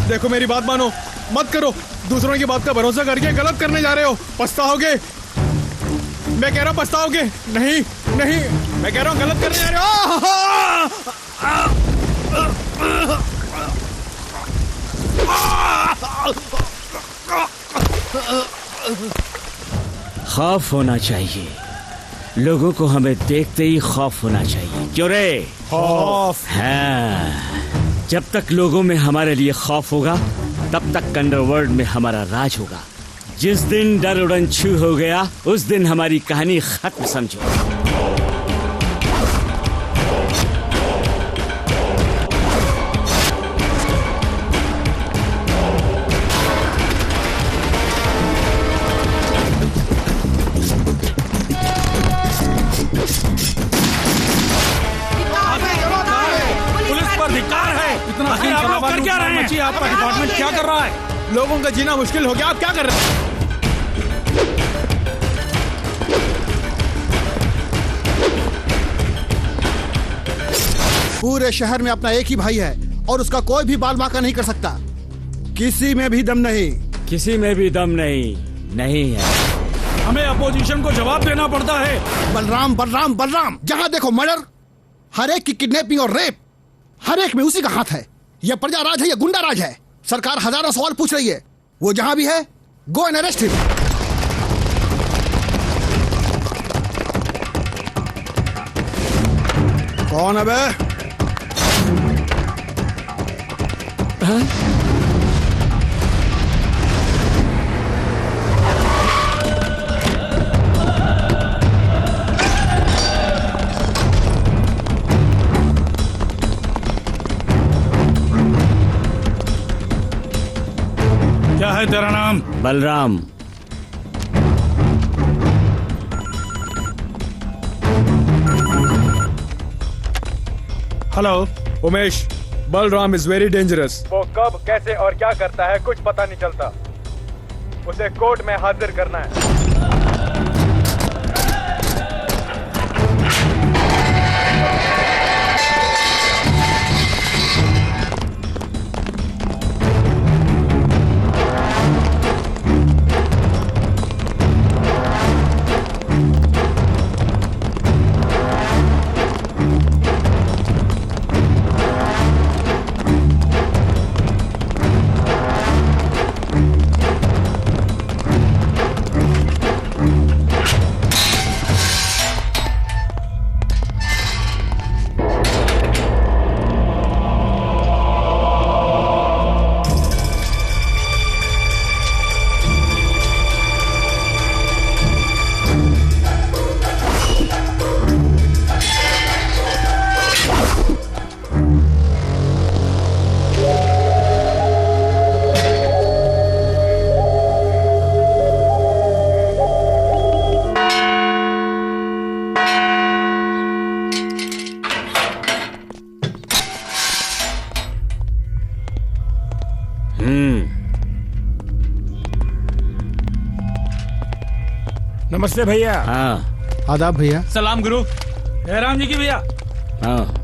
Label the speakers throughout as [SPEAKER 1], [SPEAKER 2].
[SPEAKER 1] देखो मेरी बात मानो, मत करो। दूसरों की बात का भरोसा करके गलत करने जा रहे हो, पछताओगे। मैं कह रहा हूँ पछताओगे। नहीं नहीं, मैं कह रहा हूँ गलत करने जा रहे हो।
[SPEAKER 2] खौफ होना चाहिए, लोगों को हमें देखते ही खौफ होना चाहिए। क्यों रे?
[SPEAKER 1] खौफ?
[SPEAKER 2] हाँ, जब तक लोगों में हमारे लिए खौफ होगा तब तक अंडरवर्ल्ड में हमारा राज होगा। जिस दिन डर उड़न छू हो गया उस दिन हमारी कहानी खत्म समझो।
[SPEAKER 1] आपका डिपार्टमेंट क्या कर रहा है? लोगों का जीना मुश्किल हो गया, आप क्या कर रहे हैं?
[SPEAKER 3] पूरे शहर में अपना एक ही भाई है और उसका कोई भी बाल बांका नहीं कर सकता। किसी में भी दम नहीं।
[SPEAKER 2] किसी में भी दम नहीं है।
[SPEAKER 1] हमें अपोजिशन को जवाब देना पड़ता है।
[SPEAKER 3] बलराम बलराम बलराम, जहां देखो मर्डर, हर एक की किडनैपिंग और रेप, हर एक में उसी का हाथ है। यह प्रजा राज है या गुंडा राज है? सरकार हजारों सवाल पूछ रही है। वो जहां भी है, गो एंड अरेस्ट हिम। कौन है बे?
[SPEAKER 1] क्या है तेरा नाम?
[SPEAKER 2] Balram.
[SPEAKER 1] Hello Umesh, Balram is very dangerous. वो कब कैसे और क्या करता है कुछ पता नहीं चलता। उसे कोर्ट में हाजिर करना है।
[SPEAKER 4] नमस्ते भैया।
[SPEAKER 2] हाँ।
[SPEAKER 3] आदाब भैया।
[SPEAKER 1] सलाम गुरु। राम जी की भैया।
[SPEAKER 2] हाँ।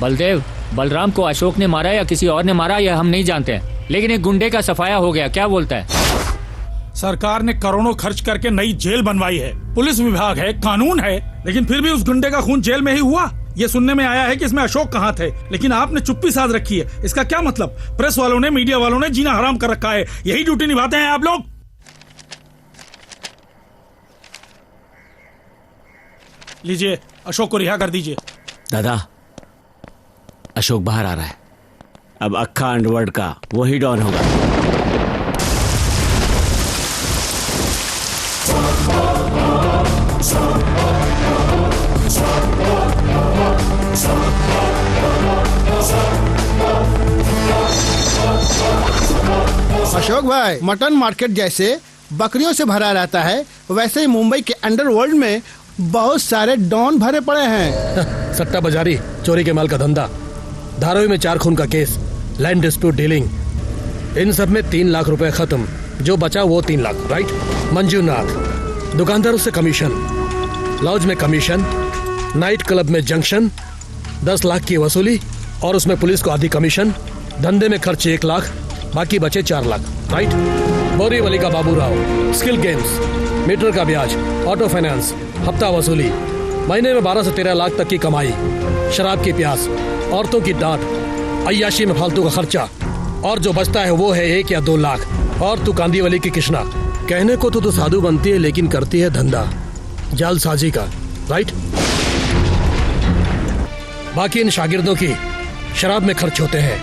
[SPEAKER 4] बलदेव, बलराम को अशोक ने मारा या किसी और ने मारा यह हम नहीं जानते हैं, लेकिन एक गुंडे का सफाया हो गया। क्या बोलता है?
[SPEAKER 5] सरकार ने करोड़ों खर्च करके नई जेल बनवाई है, पुलिस विभाग है, कानून है, लेकिन फिर भी उस गुंडे का खून जेल में ही हुआ। ये सुनने में आया है कि इसमें अशोक कहाँ थे, लेकिन आपने चुप्पी साध रखी है। इसका क्या मतलब? प्रेस वालों ने, मीडिया वालों ने जीना हराम कर रखा है। यही ड्यूटी निभाते हैं आप लोग। लीजिए, अशोक को रिहा कर दीजिए।
[SPEAKER 2] दादा, अशोक बाहर आ रहा है। अब अक्खा अंडरवर्ल्ड का वही डॉन होगा।
[SPEAKER 3] अशोक भाई, मटन मार्केट जैसे बकरियों से भरा रहता है, वैसे ही मुंबई के अंडरवर्ल्ड में बहुत सारे डॉन भरे पड़े हैं।
[SPEAKER 6] सट्टा बाजारी, चोरी के माल का धंधा, धारावी में 4 खून का केस, लैंड डिस्प्यूट डीलिंग, इन सब में 3 लाख रुपए खत्म। जो बचा वो 3 लाख, राइट? मंजूनाथ, दुकानदारों से कमीशन, लॉज में कमीशन, नाइट क्लब में जंक्शन, 10 लाख की वसूली और उसमें पुलिस को आधी कमीशन। धंधे में खर्च 1 लाख, बाकी बचे 4 लाख, राइट? बोरीवली का Babu Rao, skill games, metre का ब्याज, ऑटो फाइनेंस, हफ्ता वसूली, महीने में 12 से 13 लाख तक की कमाई, शराब की प्यास, औरतों की डांट, अय्याशी में फालतू का खर्चा, और जो बचता है वो है 1 या 2 लाख। और तू कांदीवली की कृष्णा, कहने को तो साधु बनती है लेकिन करती है धंधा जालसाजी का, राइट? बाकी इन शागिर्दों की शराब में खर्च होते हैं,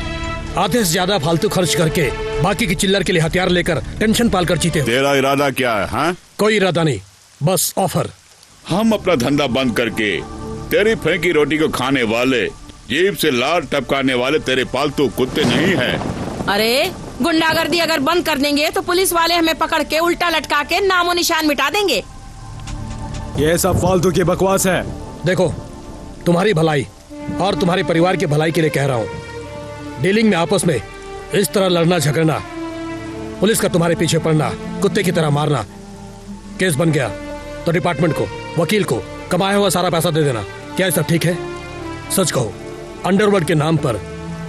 [SPEAKER 6] आधे से ज्यादा फालतू खर्च करके बाकी की चिल्लर के लिए हथियार लेकर टेंशन पालकर जीते हो।
[SPEAKER 7] तेरा इरादा क्या है? हाँ?
[SPEAKER 6] कोई इरादा नहीं, बस ऑफर।
[SPEAKER 7] हम अपना धंधा बंद करके तेरी फेंकी रोटी को खाने वाले, जीभ से लार टपकाने वाले तेरे पालतू कुत्ते नहीं हैं।
[SPEAKER 8] अरे गुंडागर्दी अगर बंद कर देंगे तो पुलिस वाले हमें पकड़ के उल्टा लटका के नामो निशान मिटा देंगे।
[SPEAKER 1] ये सब फालतू की बकवास है।
[SPEAKER 6] देखो, तुम्हारी भलाई और तुम्हारे परिवार की भलाई के लिए कह रहा हूँ। डीलिंग में आपस में इस तरह लड़ना झगड़ना, पुलिस का तुम्हारे पीछे पड़ना, कुत्ते की तरह मारना, केस बन गया तो डिपार्टमेंट को, वकील को कमाया हुआ सारा पैसा दे देना। क्या ये सब ठीक है? सच कहो, अंडरवर्ल्ड के नाम पर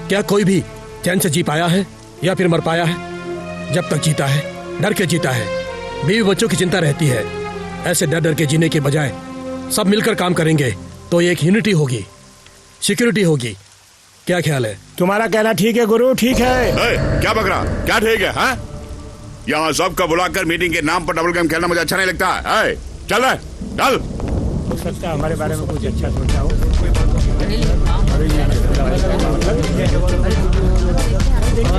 [SPEAKER 6] क्या कोई भी चैन से जी पाया है या फिर मर पाया है? जब तक जीता है डर के जीता है, बीवी बच्चों की चिंता रहती है। ऐसे डर डर के जीने के बजाय सब मिलकर काम करेंगे तो एक यूनिटी होगी, सिक्योरिटी होगी। क्या ख्याल है?
[SPEAKER 9] तुम्हारा कहना ठीक है गुरु, ठीक है।
[SPEAKER 7] क्या बकरा, क्या ठीक है? हाँ? यहाँ सबका बुलाकर मीटिंग के नाम पर डबल गेम खेलना मुझे अच्छा नहीं लगता है। चल चल।
[SPEAKER 9] हो सकता है हमारे बारे में कुछ अच्छा सोचा हो।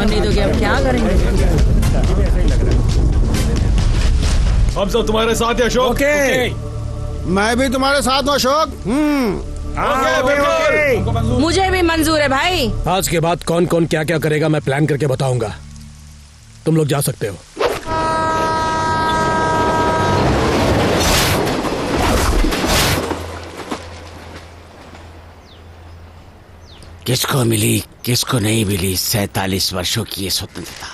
[SPEAKER 8] नहीं तो क्या, क्या करेंगे?
[SPEAKER 1] हम सब तुम्हारे साथ है अशोक।
[SPEAKER 9] ओके।
[SPEAKER 3] मैं भी तुम्हारे साथ हूँ अशोक।
[SPEAKER 8] मुझे भी मंजूर है भाई।
[SPEAKER 6] आज के बाद कौन कौन क्या क्या करेगा मैं प्लान करके बताऊंगा। तुम लोग जा सकते हो।
[SPEAKER 2] किसको मिली किसको नहीं मिली 47 वर्षों की ये स्वतंत्रता।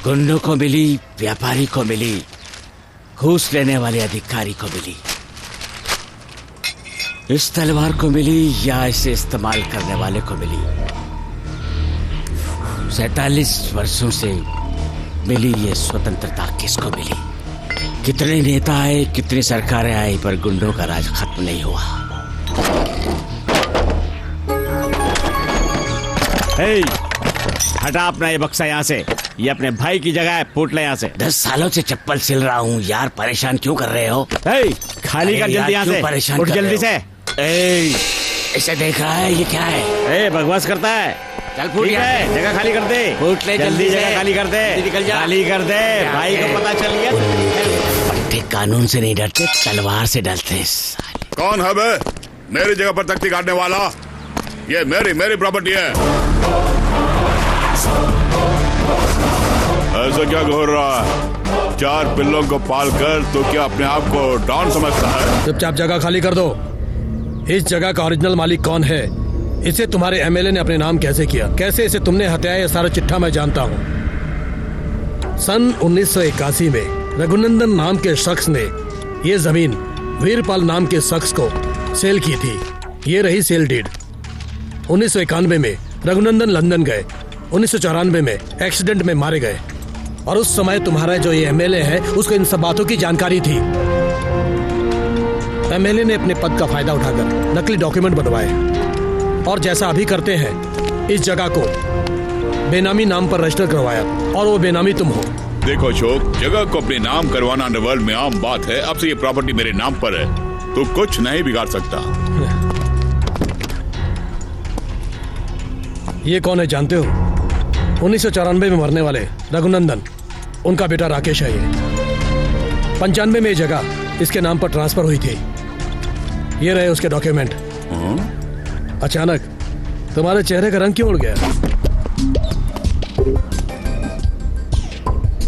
[SPEAKER 2] गुंडों को मिली, व्यापारी को मिली, घूस लेने वाले अधिकारी को मिली। इस तलवार को मिली या इसे इस्तेमाल करने वाले को मिली। 47 वर्षों से मिली ये स्वतंत्रता किसको मिली? कितने नेता आए, कितनी सरकारें आई, पर गुंडों का राज खत्म नहीं हुआ। हे, हटा अपना ये बक्सा यहाँ से। ये अपने भाई की जगह है, फूट ले यहाँ से। 10 सालों से चप्पल सिल रहा हूँ यार, परेशान क्यों कर रहे हो? हे, खाली कर जल्दी यहाँ से, परेशान उठ जल्दी से। इसे देख रहा है, ये क्या है? ए, बकवास करता है। चल फूट है, जगह खाली कर दे। फूट ले जल्दी, जगह खाली कर दे, निकल जा, खाली कर दे। भाई को पता चल गया। पट्टे कानून से नहीं डरते, तलवार से डरते।
[SPEAKER 7] कौन है बे मेरी जगह पर तख्ती काटने वाला? ये मेरी प्रॉपर्टी है। ऐसा क्या घोर रहा है? 4 पिल्लों को पाल कर तो क्या अपने आप को डॉन समझता है?
[SPEAKER 6] चुपचाप जगह खाली कर दो। इस जगह का ओरिजिनल मालिक कौन है? इसे तुम्हारे एमएलए ने अपने नाम कैसे किया? कैसे इसे तुमने हत्याया? ये सारा चिट्ठा मैं जानता हूँ। सन 1981 में रघुनंदन नाम के शख्स ने ये जमीन वीरपाल नाम के शख्स को सेल की थी। ये रही सेल डीड। 1991 में रघुनंदन लंदन गए, 1994 में एक्सीडेंट में मारे गए, और उस समय तुम्हारा जो ये एमएलए है उसको इन सब बातों की जानकारी थी। एमएलए ने अपने पद का फायदा उठाकर नकली डॉक्यूमेंट बनवाए और जैसा अभी करते हैं इस जगह को बेनामी नाम पर रजिस्टर करवाया, और वो बेनामी तुम हो।
[SPEAKER 7] देखो अशोक, जगह को अपने नाम करवाना अंडरवर्ल्ड में आम बात है। अब से ये प्रॉपर्टी मेरे नाम पर है, तो कुछ नहीं बिगाड़ सकता।
[SPEAKER 6] ये कौन है जानते हो? 1994 में मरने वाले रघुनंदन, उनका बेटा राकेश है। ये 95 में ये जगह इसके नाम पर ट्रांसफर हुई थी। ये रहे उसके डॉक्यूमेंट। अचानक तुम्हारे चेहरे का रंग क्यों उड़ गया?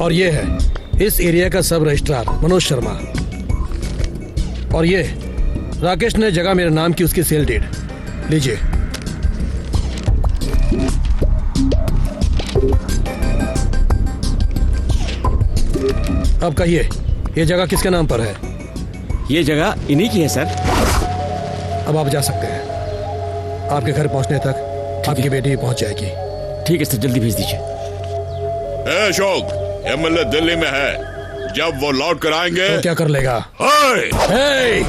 [SPEAKER 6] और ये है इस एरिया का सब रजिस्ट्रार मनोज शर्मा, और ये राकेश ने जगह मेरे नाम की उसकी सेल डीड। लीजिए। अब कहिए, ये जगह किसके नाम पर है?
[SPEAKER 2] ये जगह इन्हीं की है सर।
[SPEAKER 6] अब आप जा सकते हैं। आपके घर पहुंचने तक आपकी बेटी पहुंच जाएगी।
[SPEAKER 2] ठीक है सर, जल्दी भेज दीजिए।
[SPEAKER 7] अशोक, एमएलए दिल्ली में है, जब वो लौट कर आएंगे
[SPEAKER 6] तो क्या कर लेगा?
[SPEAKER 7] हे!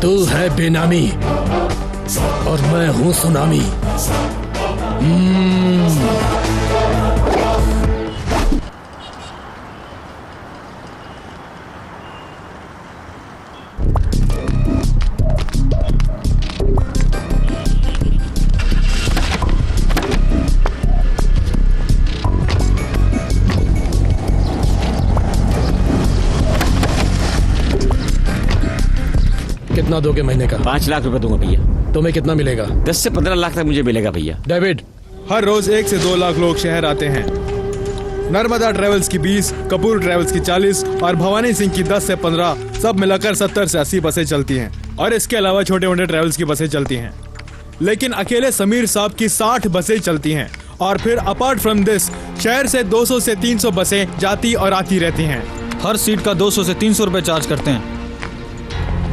[SPEAKER 6] तू है बेनामी और मैं हूं सुनामी। कितना दोगे महीने का?
[SPEAKER 2] 5 लाख रुपए दूंगा भैया।
[SPEAKER 6] तुम्हें कितना मिलेगा?
[SPEAKER 2] 10 से 15 लाख तक मुझे मिलेगा भैया।
[SPEAKER 6] डेविड,
[SPEAKER 1] हर रोज 1 से 2 लाख लोग शहर आते हैं। नर्मदा ट्रेवल्स की 20, कपूर ट्रेवल्स की 40 और भवानी सिंह की 10 से 15, सब मिलाकर 70 से 80 बसें चलती हैं। और इसके अलावा छोटे मोटे ट्रेवल्स की बसें चलती हैं। लेकिन अकेले समीर साहब की 60 बसें चलती हैं। और फिर अपार्ट फ्रॉम दिस, शहर से 200 से 300 बसें जाती और आती रहती हैं।
[SPEAKER 10] हर सीट का 200 से 300 रुपए चार्ज करते हैं।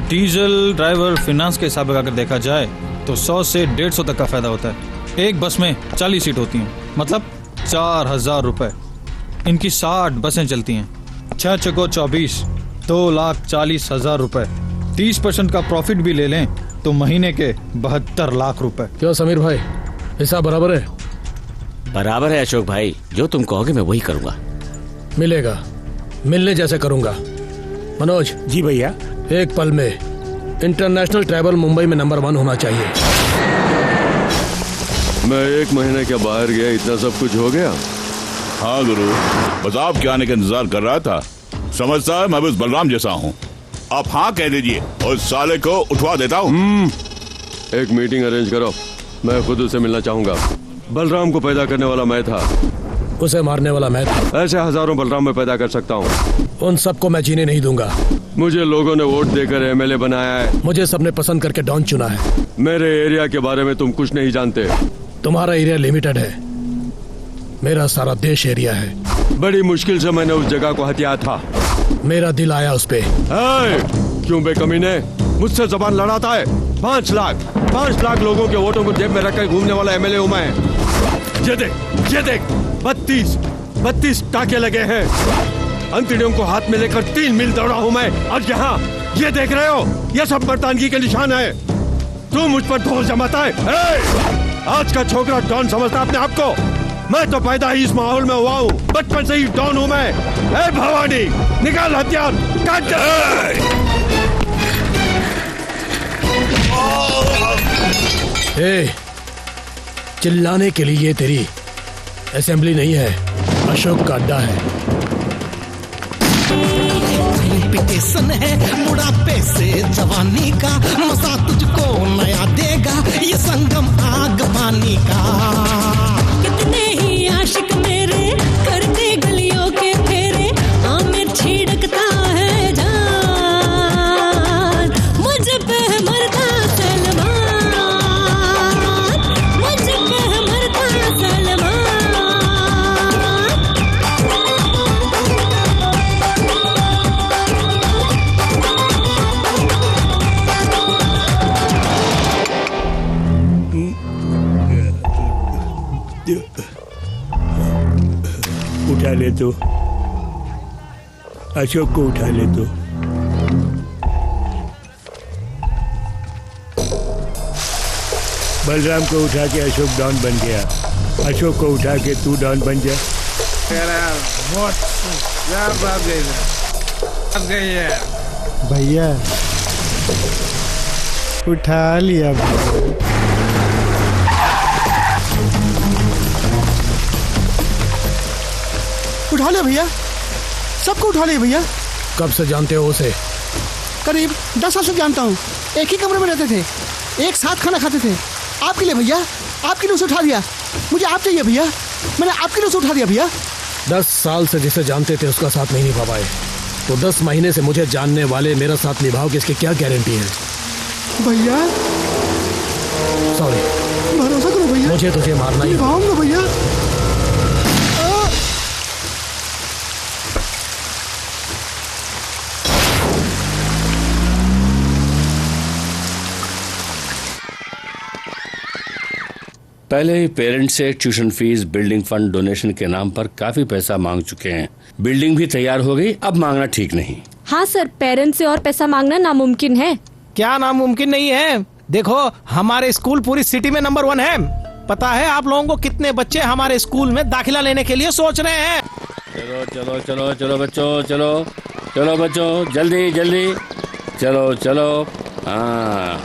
[SPEAKER 10] डीजल, ड्राइवर, फिनांस के हिसाब लगाकर देखा जाए तो 100 से 150 तक का फायदा होता है। एक बस में 40 सीट होती हैं, मतलब 4000 रुपए। इनकी 60 बसें चलती हैं। 6 चको 24, 2,40,000 रुपए। 30% का प्रॉफिट भी ले लें तो महीने के 72 लाख रुपए।
[SPEAKER 6] क्यों समीर भाई, हिसाब बराबर है?
[SPEAKER 2] बराबर है अशोक भाई, जो तुम कहोगे मैं वही करूंगा।
[SPEAKER 6] मिलेगा, मिलने जैसे करूंगा। मनोज
[SPEAKER 9] जी भैया।
[SPEAKER 6] एक पल में इंटरनेशनल ट्रैवल मुंबई में नंबर 1 होना चाहिए।
[SPEAKER 11] मैं 1 महीने के बाहर गया, इतना सब कुछ हो गया।
[SPEAKER 7] हाँ गुरु, बस आपके आने का इंतजार कर रहा था। समझता है मैं बस बलराम जैसा हूँ। आप हाँ कह दीजिए और साले को उठवा देता हूँ।
[SPEAKER 11] एक मीटिंग अरेंज करो, मैं खुद उसे मिलना चाहूंगा। बलराम को पैदा करने वाला मैं था,
[SPEAKER 6] उसे मारने वाला मैं था।
[SPEAKER 11] ऐसे हजारों बलराम में पैदा कर सकता हूँ।
[SPEAKER 6] उन सबको मैं जीने नहीं दूंगा।
[SPEAKER 11] मुझे लोगों ने वोट देकर एमएलए बनाया है।
[SPEAKER 6] मुझे सबने पसंद करके डॉन चुना है।
[SPEAKER 11] मेरे एरिया के बारे में तुम कुछ नहीं जानते।
[SPEAKER 6] तुम्हारा एरिया लिमिटेड है, मेरा सारा देश एरिया है।
[SPEAKER 11] बड़ी मुश्किल से मैंने उस जगह को हथिया था।
[SPEAKER 6] मेरा दिल आया उस पे।
[SPEAKER 11] क्यों बेकमीने, मुझसे जबान लड़ाता है? 5 लाख लोगों के वोटों को जेब में रखकर घूमने वाला एमएलए हूं मैं। ये देख 32 टाके लगे हैं। अंतड़ियों को हाथ में लेकर 3 मील दौड़ा हूं मैं। और यहाँ ये देख रहे हो, ये सब मर्दानगी के निशान है। तू मुझ पर ढोल जमाता है। आज का छोकरा डॉन समझता अपने आप को। मैं तो पैदा ही इस माहौल में हुआ हूँ, बचपन से ही डॉन हूँ मैं। भवानी, निकाल हथियार, काट दे।
[SPEAKER 6] चिल्लाने के लिए ये तेरी असेंबली नहीं है, अशोक का अड्डा है।
[SPEAKER 12] पिटेशन है बुढ़ापे से जवानी का, मजा तुझको नया देगा ये संगम आग पानी का।
[SPEAKER 13] कितने ही आशिक मेरे करते गलियों के फेरे, आमिर छिड़कता है जान, मुझ पे मरता सलमान, मुझ पे मरता सलमान।
[SPEAKER 9] उठा ले तो, अशोक को उठा ले तो। बलराम को उठा के अशोक डॉन बन गया, अशोक को उठा के तू डॉन बन जा।
[SPEAKER 14] भैया उठा लिया
[SPEAKER 3] उठा लिया भैया, सबको उठा लिया भैया।
[SPEAKER 6] कब से जानते हो उसे?
[SPEAKER 3] करीब 10 साल से जानता हूँ। एक ही कमरे में रहते थे, एक साथ खाना खाते थे। आपके लिए भैया, आपके लिए उसे उठा दिया। मुझे आप चाहिए भैया, मैंने आपके लिए उसे उठा दिया भैया।
[SPEAKER 6] 10 साल से जिसे जानते थे उसका साथ नहीं निभा पाए, तो 10 महीने से मुझे जानने वाले मेरा साथ निभाओगे, इसकी क्या गारंटी है?
[SPEAKER 3] भैया
[SPEAKER 6] सॉरी,
[SPEAKER 3] भरोसा करो भैया,
[SPEAKER 6] मुझे तुझे मारना ही
[SPEAKER 3] निभाऊंगा भैया।
[SPEAKER 2] पहले ही पेरेंट्स से tuition fees, building fund, donation के नाम पर काफी पैसा मांग चुके हैं। बिल्डिंग भी तैयार हो गई, अब मांगना ठीक नहीं।
[SPEAKER 15] हाँ सर, पेरेंट्स से और पैसा मांगना नामुमकिन है।
[SPEAKER 16] क्या नामुमकिन नहीं है? देखो, हमारे स्कूल पूरी सिटी में नंबर 1 है। पता है आप लोगों को कितने बच्चे हमारे स्कूल में दाखिला लेने के लिए सोच रहे हैं?
[SPEAKER 2] चलो चलो चलो चलो बच्चों, चलो चलो बच्चों, जल्दी जल्दी चलो चलो। हाँ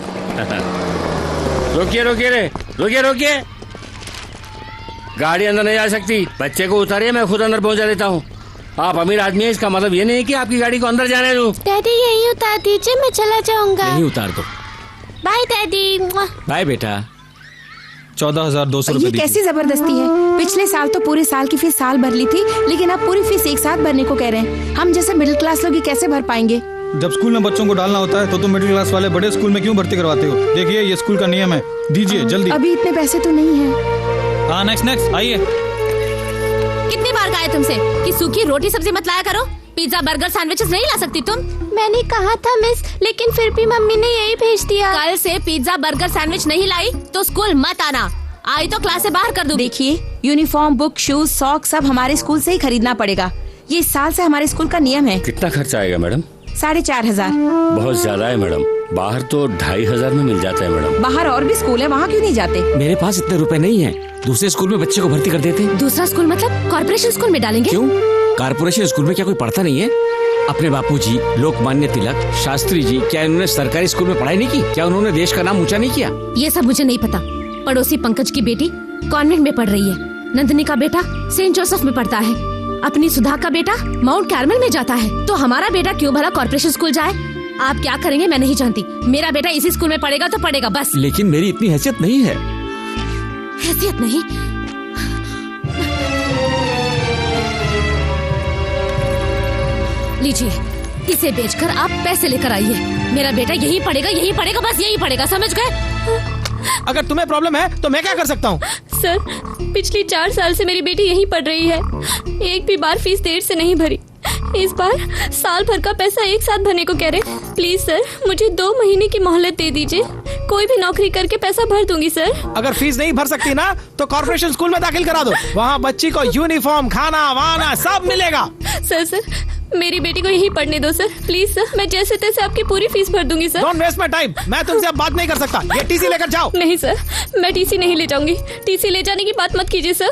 [SPEAKER 2] रोकिए रोकिए रे, रोकिए रोकिए, गाड़ी अंदर नहीं जा सकती। बच्चे को उतारिए, मैं खुद अंदर पहुंचा देता हूँ। आप अमीर आदमी है, इसका मतलब ये नहीं कि आपकी गाड़ी को अंदर जाने दूं।
[SPEAKER 15] डैडी यही उतार दीजिए, मैं चला जाऊंगा।
[SPEAKER 2] नहीं उतार दो।
[SPEAKER 15] Bye daddy.
[SPEAKER 2] बाय बेटा।
[SPEAKER 10] 14,200
[SPEAKER 8] ये
[SPEAKER 10] रुपए।
[SPEAKER 8] कैसी जबरदस्ती है? पिछले साल तो पूरे साल की फीस साल भर ली थी, लेकिन अब पूरी फीस एक साथ भरने को कह रहे हैं। हम जैसे मिडिल क्लास लोग ये कैसे भर पाएंगे?
[SPEAKER 10] जब स्कूल में बच्चों को डालना होता है तो तुम मिडिल क्लास वाले बड़े स्कूल में क्यों भर्ती करवाते हो? देखिए, ये स्कूल का नियम है, दीजिए जल्दी।
[SPEAKER 8] अभी इतने पैसे तो नहीं है।
[SPEAKER 10] हाँ, नेक्स्ट आइए।
[SPEAKER 15] कितनी बार कहा है तुमसे कि सूखी रोटी सब्जी मत लाया करो? पिज्जा, बर्गर, सैंडविचेस नहीं ला सकती तुम? मैंने कहा था मिस, लेकिन फिर भी मम्मी ने यही भेज दिया। कल से पिज्जा, बर्गर, सैंडविच नहीं लाई तो स्कूल मत आना। आई तो क्लास से बाहर कर दूं।
[SPEAKER 8] देखिए, यूनिफॉर्म, बुक, शूज, सॉक्स सब हमारे स्कूल से ही खरीदना पड़ेगा। ये इस साल से हमारे स्कूल का नियम है।
[SPEAKER 2] कितना खर्चा आएगा मैडम?
[SPEAKER 8] 4,500।
[SPEAKER 2] बहुत ज्यादा है मैडम, बाहर तो 2,500 में मिल जाता है मैडम।
[SPEAKER 8] बाहर और भी स्कूल है, वहाँ क्यों नहीं जाते?
[SPEAKER 2] मेरे पास इतने रुपए नहीं है, दूसरे स्कूल में बच्चे को भर्ती कर देते।
[SPEAKER 15] दूसरा स्कूल मतलब कॉर्पोरेशन स्कूल में डालेंगे?
[SPEAKER 2] क्यों? कॉर्पोरेशन स्कूल में क्या कोई पढ़ता नहीं है? अपने बापूजी लोकमान्य तिलक, शास्त्री जी, क्या इन्होंने सरकारी स्कूल में पढ़ाई नहीं की? क्या उन्होंने देश का नाम ऊंचा नहीं किया?
[SPEAKER 15] ये सब मुझे नहीं पता। पड़ोसी पंकज की बेटी कॉन्वेंट में पढ़ रही है, नंदनी का बेटा सेंट जोसेफ में पढ़ता है, अपनी सुधा का बेटा माउंट कार्मेल में जाता है। तो हमारा बेटा क्यों भला कॉर्पोरेशन स्कूल जाए? आप क्या करेंगे मैं नहीं जानती, मेरा बेटा इसी स्कूल में पढ़ेगा तो पढ़ेगा बस।
[SPEAKER 2] लेकिन मेरी इतनी हैसियत नहीं है।
[SPEAKER 15] हैसियत नहीं? लीजिए, इसे बेचकर आप पैसे लेकर आइए। मेरा बेटा यही पढ़ेगा बस यही पढ़ेगा, समझ गए?
[SPEAKER 16] अगर तुम्हें प्रॉब्लम है तो मैं क्या कर सकता हूँ?
[SPEAKER 15] सर, पिछली 4 साल से मेरी बेटी यहीं पढ़ रही है, एक भी बार फीस देर से नहीं भरी। इस बार साल भर का पैसा एक साथ भरने को कह रहे। प्लीज सर, मुझे 2 महीने की मोहलत दे दीजिए, कोई भी नौकरी करके पैसा भर दूंगी सर।
[SPEAKER 16] अगर फीस नहीं भर सकती ना तो कॉर्पोरेशन स्कूल में दाखिल करा दो, वहाँ बच्ची को यूनिफॉर्म, खाना वाना सब मिलेगा।
[SPEAKER 15] सर, मेरी बेटी को यही पढ़ने दो सर, प्लीज सर, मैं जैसे तैसे आपकी पूरी फीस भर दूंगी sir.
[SPEAKER 16] Don't waste my time, मैं तुमसे अब बात नहीं कर सकता। ये टीसी लेकर जाओ।
[SPEAKER 15] नहीं सर, मैं टीसी नहीं ले जाऊंगी। टीसी ले जाने की बात मत कीजिए सर,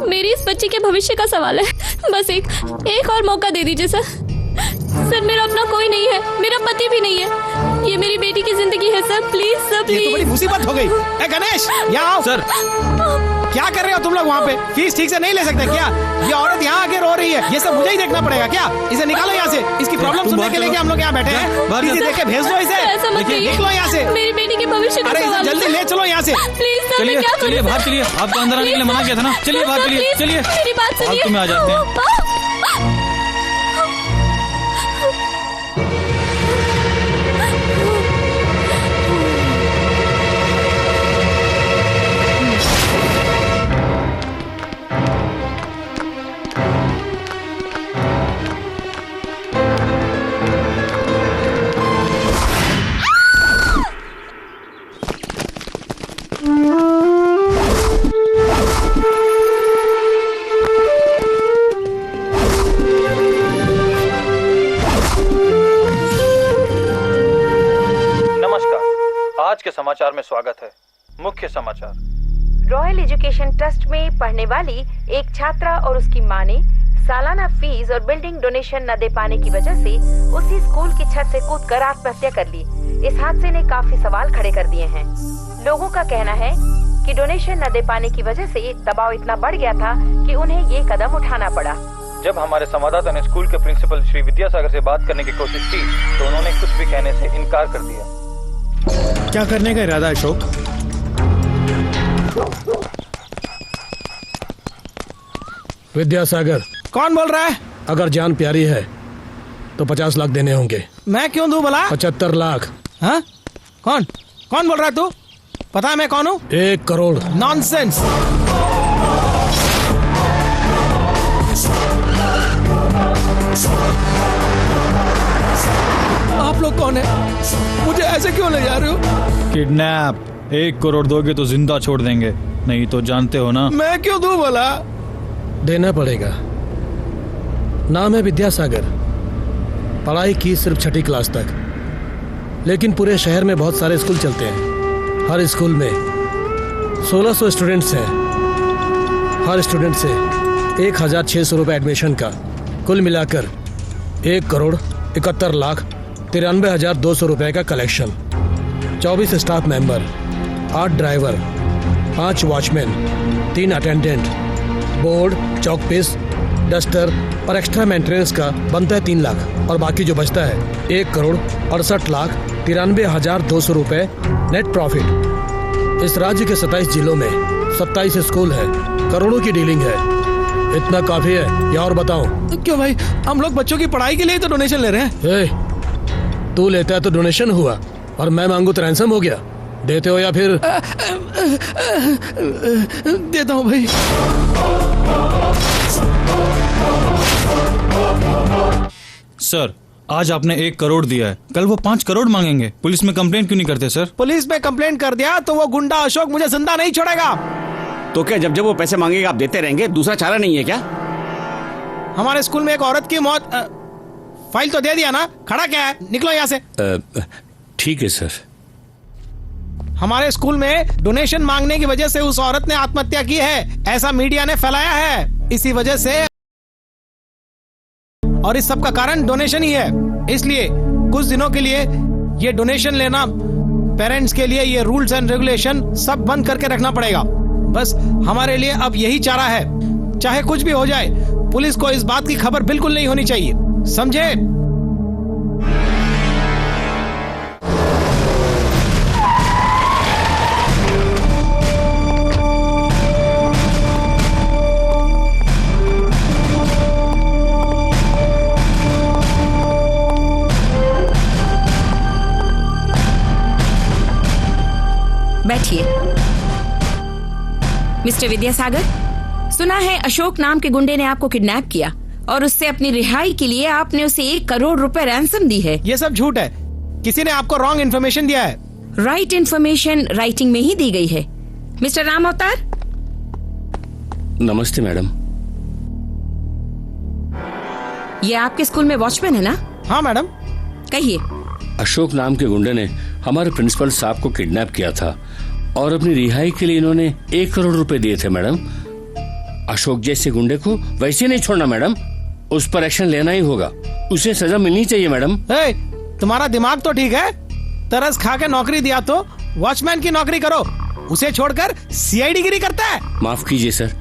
[SPEAKER 15] मेरी इस बच्चे के भविष्य का सवाल है। बस एक और मौका दे दीजिए सर। सर, मेरा अपना कोई नहीं है, मेरा पति भी नहीं है, ये मेरी बेटी की जिंदगी है सर, प्लीज सर प्लीज।
[SPEAKER 16] ये तो बड़ी मुसीबत हो गई। ए गणेश, यहाँ आओ।
[SPEAKER 10] सर,
[SPEAKER 16] क्या कर रहे हो तुम लोग वहाँ पे? फीस ठीक से नहीं ले सकते क्या? ये औरत यहाँ आके रो रही है, ये सब मुझे ही देखना पड़ेगा क्या? इसे निकालो यहाँ से, इसकी प्रॉब्लम सुनने के लिए हम लोग यहाँ बैठे हैं। टीसी देके भेज दो इसे, निकलो यहाँ से।
[SPEAKER 15] मेरी बेटी के भविष्य का
[SPEAKER 16] अरे इसे जल्दी ले चलो यहाँ से।
[SPEAKER 15] प्लीज सर,
[SPEAKER 10] चलिए चलिए बाहर चलिए, आपको अंदर आने के लिए मना किया था ना। चलिए बाहर चलिए, चलिए
[SPEAKER 15] मेरी बात सुनिए।
[SPEAKER 10] आप में आ जाते हैं। के समाचार में स्वागत है। मुख्य समाचार।
[SPEAKER 8] रॉयल एजुकेशन ट्रस्ट में पढ़ने वाली एक छात्रा और उसकी मां ने सालाना फीस और बिल्डिंग डोनेशन न दे पाने की वजह से उसी स्कूल की छत से कूदकर आत्महत्या कर ली। इस हादसे ने काफी सवाल खड़े कर दिए हैं। लोगों का कहना है कि डोनेशन न दे पाने की वजह से दबाव इतना बढ़ गया था कि उन्हें ये कदम उठाना पड़ा।
[SPEAKER 10] जब हमारे संवाददाता ने स्कूल के प्रिंसिपल श्री विद्यासागर से बात करने की कोशिश की तो उन्होंने कुछ भी कहने से इनकार कर दिया।
[SPEAKER 1] क्या करने का इरादा अशोक?
[SPEAKER 6] विद्यासागर।
[SPEAKER 16] कौन बोल रहा है?
[SPEAKER 6] अगर जान प्यारी है तो 50 लाख देने होंगे।
[SPEAKER 16] मैं क्यों दूं भला?
[SPEAKER 6] 75 लाख।
[SPEAKER 16] हाँ? कौन बोल रहा है तू? पता है मैं कौन हूँ?
[SPEAKER 6] 1 करोड़।
[SPEAKER 16] नॉनसेंस। आप लोग कौन है? मुझे ऐसे क्यों ले जा रहे हो?
[SPEAKER 10] किडनैप। 1 करोड़ दोगे तो जिंदा छोड़ देंगे, नहीं तो जानते हो ना।
[SPEAKER 16] मैं क्यों दूं भला?
[SPEAKER 6] देना पड़ेगा। नाम है विद्यासागर। पढ़ाई की सिर्फ 6ठी क्लास तक, लेकिन पूरे शहर में बहुत सारे स्कूल चलते हैं। हर स्कूल में 1600 स्टूडेंट्स हैं। हर स्टूडेंट से 1600 रुपये एडमिशन का, कुल मिलाकर 1 करोड़ 71 लाख 93,200 रुपये का कलेक्शन। 24 staff member, 8 driver, 5 watchman, 3 attendant, board, chalk piece, duster और एक्स्ट्रा मेंटेनेंस का बनता है 3 लाख और बाकी जो बचता है 1 करोड़ 68 लाख 93,200 रुपये नेट प्रॉफिट। इस राज्य के 27 जिलों में 27 स्कूल है, करोड़ों की डीलिंग है। इतना काफी है या और बताऊं?
[SPEAKER 16] क्यों भाई, हम लोग बच्चों की पढ़ाई के लिए तो डोनेशन ले रहे
[SPEAKER 6] हैं। तू लेता है तो डोनेशन हुआ और मैं मांगू तो रैंसम हो गया। देते हो या फिर?
[SPEAKER 16] देता हूँ भाई।
[SPEAKER 10] सर, आज आपने 1 करोड़ दिया है, कल वो 5 करोड़ मांगेंगे। पुलिस में कंप्लेंट क्यों नहीं करते सर?
[SPEAKER 16] पुलिस में कंप्लेंट कर दिया तो वो गुंडा अशोक मुझे जिंदा नहीं छोड़ेगा।
[SPEAKER 2] तो क्या जब वो पैसे मांगेगा आप देते रहेंगे? दूसरा चारा नहीं है क्या?
[SPEAKER 16] हमारे स्कूल में एक औरत की मौत। फाइल तो दे दिया ना, खड़ा क्या है? निकलो यहाँ से।
[SPEAKER 9] ठीक है सर।
[SPEAKER 16] हमारे स्कूल में डोनेशन मांगने की वजह से उस औरत ने आत्महत्या की है, ऐसा मीडिया ने फैलाया है। इसी वजह से, और इस सब का कारण डोनेशन ही है। इसलिए कुछ दिनों के लिए ये डोनेशन लेना, पेरेंट्स के लिए ये रूल्स एंड रेगुलेशन सब बंद करके रखना पड़ेगा। बस हमारे लिए अब यही चारा है। चाहे कुछ भी हो जाए, पुलिस को इस बात की खबर बिल्कुल नहीं होनी चाहिए, समझे?
[SPEAKER 8] बैठिए। मिस्टर विद्यासागर, सुना है अशोक नाम के गुंडे ने आपको किडनैप किया और उससे अपनी रिहाई के लिए आपने उसे 1 करोड़ रुपए रैंसम दी है।
[SPEAKER 16] ये सब झूठ है। किसी ने आपको रॉन्ग इन्फॉर्मेशन दिया है।
[SPEAKER 8] राइट इन्फॉर्मेशन राइटिंग में ही दी गई है। मिस्टर राम अवतार।
[SPEAKER 9] नमस्ते मैडम।
[SPEAKER 8] ये आपके स्कूल में वॉचमैन है ना?
[SPEAKER 16] हाँ मैडम।
[SPEAKER 8] कहिए।
[SPEAKER 9] अशोक नाम के गुंडे ने हमारे प्रिंसिपल साहब को किडनैप किया था और अपनी रिहाई के लिए इन्होंने 1 करोड़ रुपए दिए थे मैडम। अशोक जैसे गुंडे को वैसे नहीं छोड़ना मैडम, उस पर एक्शन लेना ही होगा। उसे सजा मिलनी चाहिए मैडम।
[SPEAKER 16] तुम्हारा दिमाग तो ठीक है। तरस खा के नौकरी दिया तो वॉचमैन की नौकरी करो, उसे छोड़कर सीआईडी गिरी करता है।
[SPEAKER 9] माफ कीजिए सर,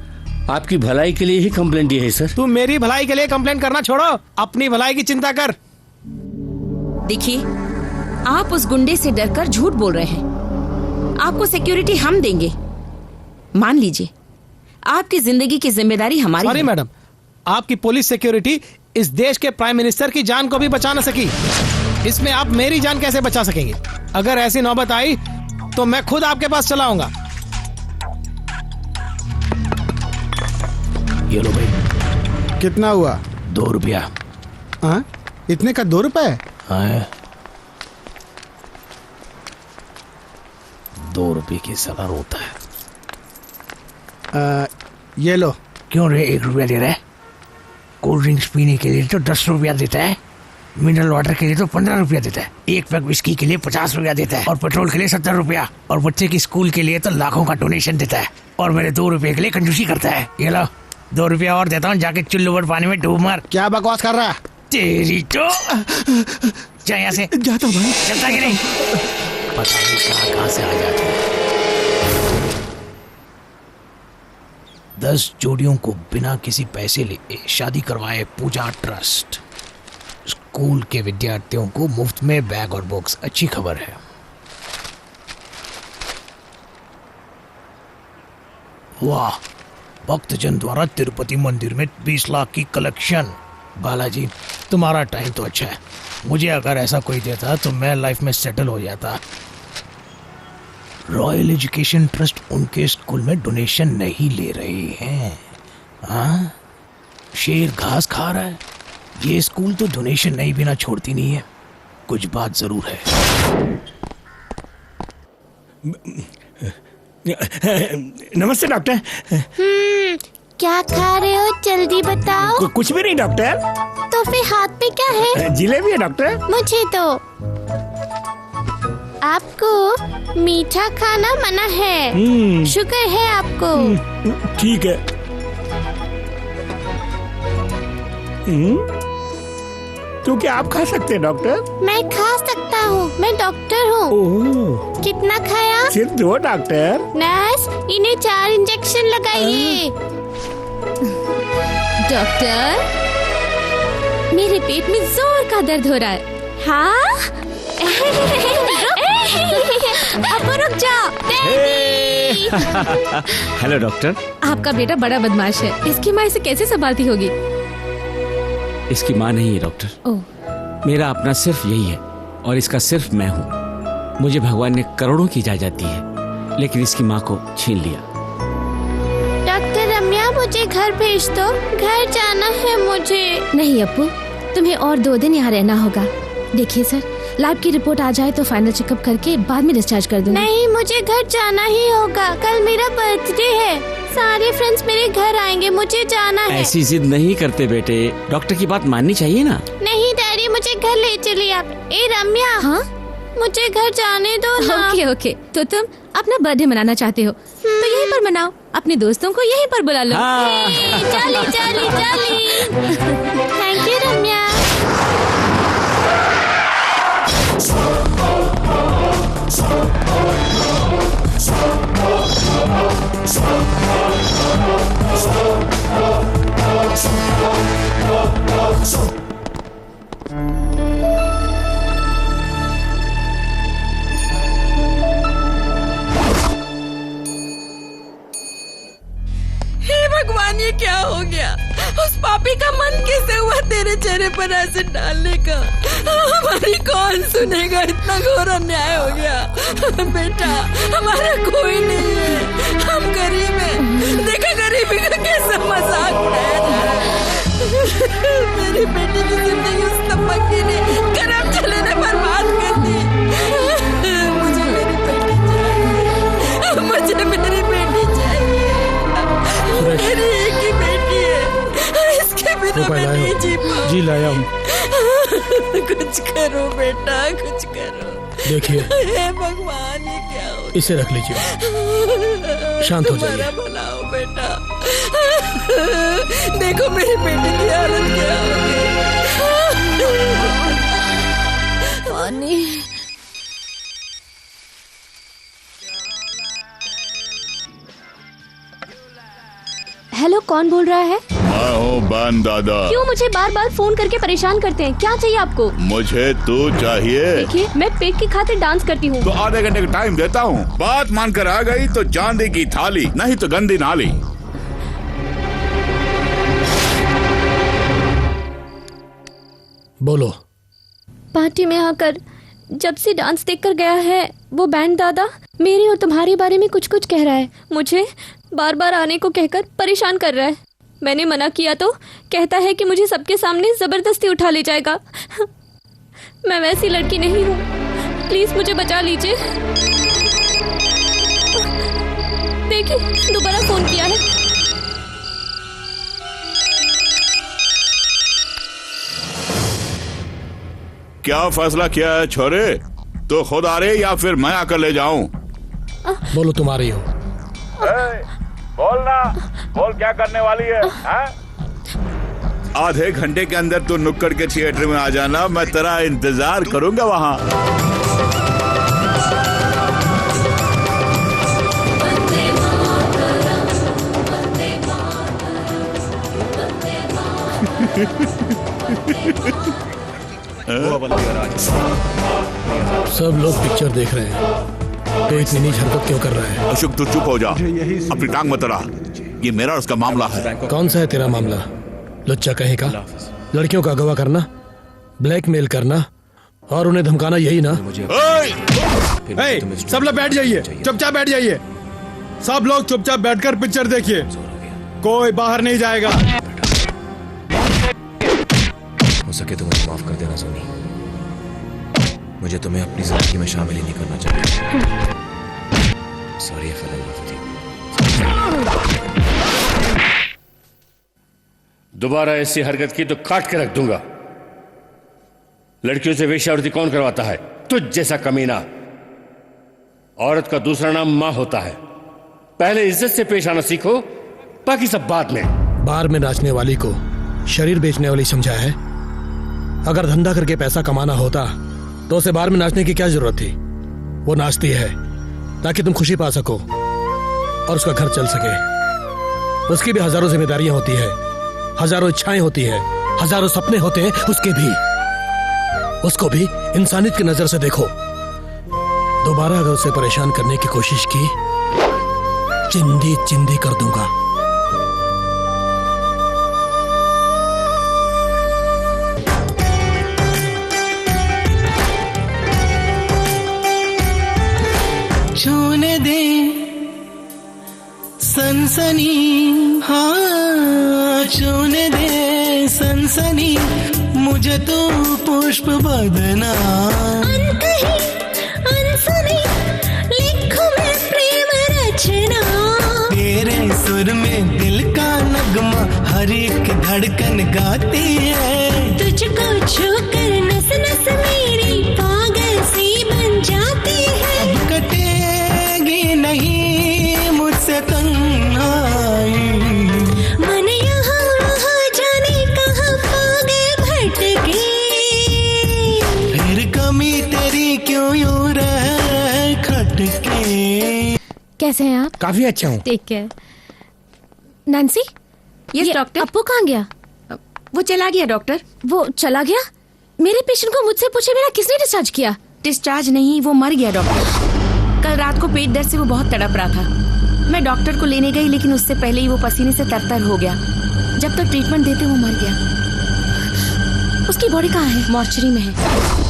[SPEAKER 9] आपकी भलाई के लिए ही कंप्लेंट दी है सर।
[SPEAKER 16] तू मेरी भलाई के लिए कंप्लेंट करना छोड़ो, अपनी भलाई की चिंता कर।
[SPEAKER 8] देखिए, आप उस गुंडे से डरकर झूठ बोल रहे हैं। आपको सिक्योरिटी हम देंगे। मान लीजिए, आपकी जिंदगी की जिम्मेदारी हमारी है।
[SPEAKER 16] सॉरी मैडम, आपकी पुलिस सिक्योरिटी इस देश के प्राइम मिनिस्टर की जान को भी बचा न सकी, इसमें आप मेरी जान कैसे बचा सकेंगे? अगर ऐसी नौबत आई तो मैं खुद आपके पास चला आऊंगा।
[SPEAKER 3] ये लो भाई। कितना हुआ?
[SPEAKER 9] 2 रुपया।
[SPEAKER 3] हाँ? इतने का 2 रुपए?
[SPEAKER 9] हाँ, 2 रुपये की सलाह होता है।
[SPEAKER 3] ये लो।
[SPEAKER 14] क्यों रे 1 रुपया दे रहा है? कोल्ड ड्रिंक्स पीने के लिए तो 10 रुपया देता है। मिनरल वाटर के लिए तो 15 रुपया देता है, एक पैक विस्की के लिए 50 रुपया देता है, और पेट्रोल के लिए 70 रुपया, और बच्चे की स्कूल के लिए तो लाखों का डोनेशन देता है, और मेरे 2 रुपए के लिए कंजूसी करता है। ये लो 2 रुपया और देता हूँ, जाके चुल्लू भर पानी में डूब मार।
[SPEAKER 3] क्या बकवास कर रहा है?
[SPEAKER 14] तेरी तो जा यहाँ से।
[SPEAKER 3] जाता हूँ भाई।
[SPEAKER 14] चलता कि नहीं? पता नहीं कहाँ से आ जाते हैं। 10 जोड़ियों को बिना किसी पैसे लिए शादी करवाए पूजा ट्रस्ट। स्कूल के विद्यार्थियों को मुफ्त में बैग और बुक्स। अच्छी खबर है। वाह, भक्तजन द्वारा तिरुपति मंदिर में 20 लाख की कलेक्शन। बालाजी, तुम्हारा टाइम तो अच्छा है। मुझे अगर ऐसा कोई देता तो मैं लाइफ में सेटल हो जाता। रॉयल एजुकेशन ट्रस्ट उनके स्कूल में डोनेशन नहीं ले रहे हैं। हाँ, शेर घास खा रहा है। ये स्कूल तो डोनेशन नहीं बिना छोड़ती नहीं है। कुछ बात जरूर है।
[SPEAKER 17] नमस्ते डॉक्टर।
[SPEAKER 18] क्या खा रहे हो, जल्दी बताओ।
[SPEAKER 17] कुछ भी नहीं डॉक्टर।
[SPEAKER 18] तो फिर हाथ में क्या है?
[SPEAKER 17] जिलेबी है डॉक्टर।
[SPEAKER 18] मुझे तो आपको मीठा खाना मना है। शुगर है आपको।
[SPEAKER 17] ठीक है। तो क्या आप खा सकते हैं डॉक्टर?
[SPEAKER 18] मैं खा सकता हूँ, मैं डॉक्टर हूँ। कितना खाया?
[SPEAKER 17] सिर्फ 2 डॉक्टर।
[SPEAKER 18] नर्स, इन्हें 4 इंजेक्शन लगाइए।
[SPEAKER 15] डॉक्टर, मेरे पेट में जोर का दर्द हो रहा है। हाँ? अब रुक जाओ।
[SPEAKER 2] Hello doctor.
[SPEAKER 15] आपका बेटा बड़ा बदमाश है। इसकी माँ इसे कैसे संभालती होगी?
[SPEAKER 2] इसकी माँ नहीं है डॉक्टर, मेरा अपना सिर्फ यही है, और इसका सिर्फ मैं हूँ। मुझे भगवान ने करोड़ों की जायदाद दी है, लेकिन इसकी माँ को छीन लिया।
[SPEAKER 18] डॉक्टर रम्या, मुझे घर भेज दो, घर जाना है मुझे।
[SPEAKER 15] नहीं अप्पू, तुम्हें और 2 दिन यहाँ रहना होगा। देखिए सर, लैब की रिपोर्ट आ जाए तो फाइनल चेकअप करके बाद में डिस्चार्ज कर दूंगी।
[SPEAKER 18] नहीं, मुझे घर जाना ही होगा। कल मेरा बर्थडे है, सारे फ्रेंड्स मेरे घर आएंगे, मुझे जाना है।
[SPEAKER 2] ऐसी जिद नहीं करते बेटे, डॉक्टर की बात माननी चाहिए ना।
[SPEAKER 18] नहीं डैडी, मुझे घर ले चलिए आप। ए रम्या,
[SPEAKER 15] हाँ?
[SPEAKER 18] मुझे घर जाने दो ना।
[SPEAKER 15] ओके ओके, तो तुम अपना बर्थडे मनाना चाहते हो तो यहीं पर मनाओ, अपने दोस्तों को यहीं पर बुला लो।
[SPEAKER 18] चली चली चली। थैंक यू रम्या।
[SPEAKER 19] हे भगवान, ये क्या हो गया? उस पापी का मन कैसे हुआ तेरे चेहरे पर एसिड डालने का? हमारी कौन सुनेगा? इतना घोर अन्याय हो गया। बेटा, हमारा कोई नहीं है, हम गरीब हैं। देखा गरीबी का कैसा मजाक उड़ाया जा रहा है। मेरी बेटी की जिंदगी उस तपकी ने करम चले ने बर्बाद कर दी। मुझे मेरी बेटी चाहिए, मुझे मेरी बेटी चाहिए। मेरी एक ही बेटी है, इसके बिना मैं नहीं जी पाऊंगी।
[SPEAKER 6] जी लाया हूँ।
[SPEAKER 19] कुछ करो बेटा, कुछ करो।
[SPEAKER 6] देखिए,
[SPEAKER 19] हे भगवान, ये क्या हो?
[SPEAKER 6] इसे रख लीजिए, शांत हो जाइए।
[SPEAKER 19] तुम्हारा भला हो बेटा। देखो मेरी बेटी की हालत क्या हो गई।
[SPEAKER 15] पानी। हेलो, कौन बोल रहा है?
[SPEAKER 7] मैं हूँ बन दादा।
[SPEAKER 15] क्यों मुझे बार बार फोन करके परेशान करते हैं? क्या चाहिए आपको?
[SPEAKER 7] मुझे तू चाहिए।
[SPEAKER 15] देखिए, मैं पेट की खातिर डांस करती हूँ।
[SPEAKER 7] तो आधे घंटे का टाइम देता हूँ, बात मानकर आ गई तो चांदी की थाली, नहीं तो गंदी नाली।
[SPEAKER 6] बोलो।
[SPEAKER 15] पार्टी में आकर जब से डांस देखकर गया है वो बैंड दादा मेरे और तुम्हारे बारे में कुछ कुछ कह रहा है। मुझे बार बार आने को कहकर परेशान कर रहा है। मैंने मना किया तो कहता है कि मुझे सबके सामने जबरदस्ती उठा ले जाएगा। मैं वैसी लड़की नहीं हूँ, प्लीज मुझे बचा लीजिए। देखिए, दोबारा फोन किया है।
[SPEAKER 7] क्या फैसला किया है छोरे? तो खुद आ रहे या फिर मैं आकर ले जाऊं?
[SPEAKER 6] बोलो तुम आ रही हो।
[SPEAKER 7] बोलना, बोल क्या करने वाली है? आधे घंटे के अंदर तू नुक्कड़ के थिएटर में आ जाना, मैं तेरा इंतजार करूंगा वहां।
[SPEAKER 6] सब लोग पिक्चर देख रहे हैं तो इतनी नीच हरकत क्यों कर रहा है?
[SPEAKER 7] अशोक तू चुप हो जा, अपनी टांग मत अड़ा। ये मेरा और उसका मामला है।
[SPEAKER 6] कौन सा है तेरा मामला? लुच्चा कहेगा। लड़कियों का अगवा करना, ब्लैकमेल करना और उन्हें धमकाना, यही ना?
[SPEAKER 1] सब लोग बैठ जाइए, चुपचाप बैठ जाइए। सब लोग चुपचाप बैठकर पिक्चर देखिए, कोई बाहर नहीं जाएगा।
[SPEAKER 20] हो सके तो मुझे माफ कर देना सोनी, मुझे तुम्हें अपनी जिंदगी में शामिल ही नहीं करना चाहिए। Sorry if I love you.
[SPEAKER 9] दोबारा ऐसी हरकत की तो काट के रख दूंगा। लड़कियों से वेश्यावृत्ति कौन करवाता है? तुझ जैसा कमीना। औरत का दूसरा नाम मां होता है। पहले इज्जत से पेश आना सीखो, बाकी सब बाद में।
[SPEAKER 6] बार में नाचने वाली को शरीर बेचने वाली समझा है? अगर धंधा करके पैसा कमाना होता तो उसे बार में नाचने की क्या जरूरत थी? वो नाचती है ताकि तुम खुशी पा सको और उसका घर चल सके। उसकी भी हजारों जिम्मेदारियां होती है, हजारों इच्छाएं होती है, हजारों सपने होते हैं उसके भी। उसको भी इंसानियत की नजर से देखो। दोबारा अगर उसे परेशान करने की कोशिश की, चिंदी चिंदी कर दूंगा।
[SPEAKER 12] छूने दे सनसनी, हाँ छूने दे सनसनी, मुझे तो पुष्प बदना। अनसनी लिखूं मैं प्रेम रचना, तेरे सुर में दिल का नगमा हर एक धड़कन गाती है। तुझको छूकर नस नस मेरी पागल सी बन जाती है। अब कटेगी नहीं मुझसे तन्हाई, मन यहाँ वहाँ जाने कहाँ पागे भटके। फिर कमी तेरी क्यों यूं रह खटके।
[SPEAKER 15] कैसे हैं आप?
[SPEAKER 14] काफी अच्छा हूँ।
[SPEAKER 15] Take care. Nancy,
[SPEAKER 8] yes doctor.
[SPEAKER 15] Appu कहाँ गया?
[SPEAKER 8] वो चला गया डॉक्टर।
[SPEAKER 15] वो चला गया? मेरे पेशेंट को मुझसे पूछे बिना किसने डिस्चार्ज किया?
[SPEAKER 8] डिस्चार्ज नहीं, वो मर गया डॉक्टर। कल रात को पेट दर्द से वो बहुत तड़प रहा था। मैं डॉक्टर को लेने गई, लेकिन उससे पहले ही वो पसीने से तरतर हो गया। जब तक ट्रीटमेंट देते वो मर गया।
[SPEAKER 15] उसकी बॉडी कहाँ है?
[SPEAKER 8] मॉर्चरी में है।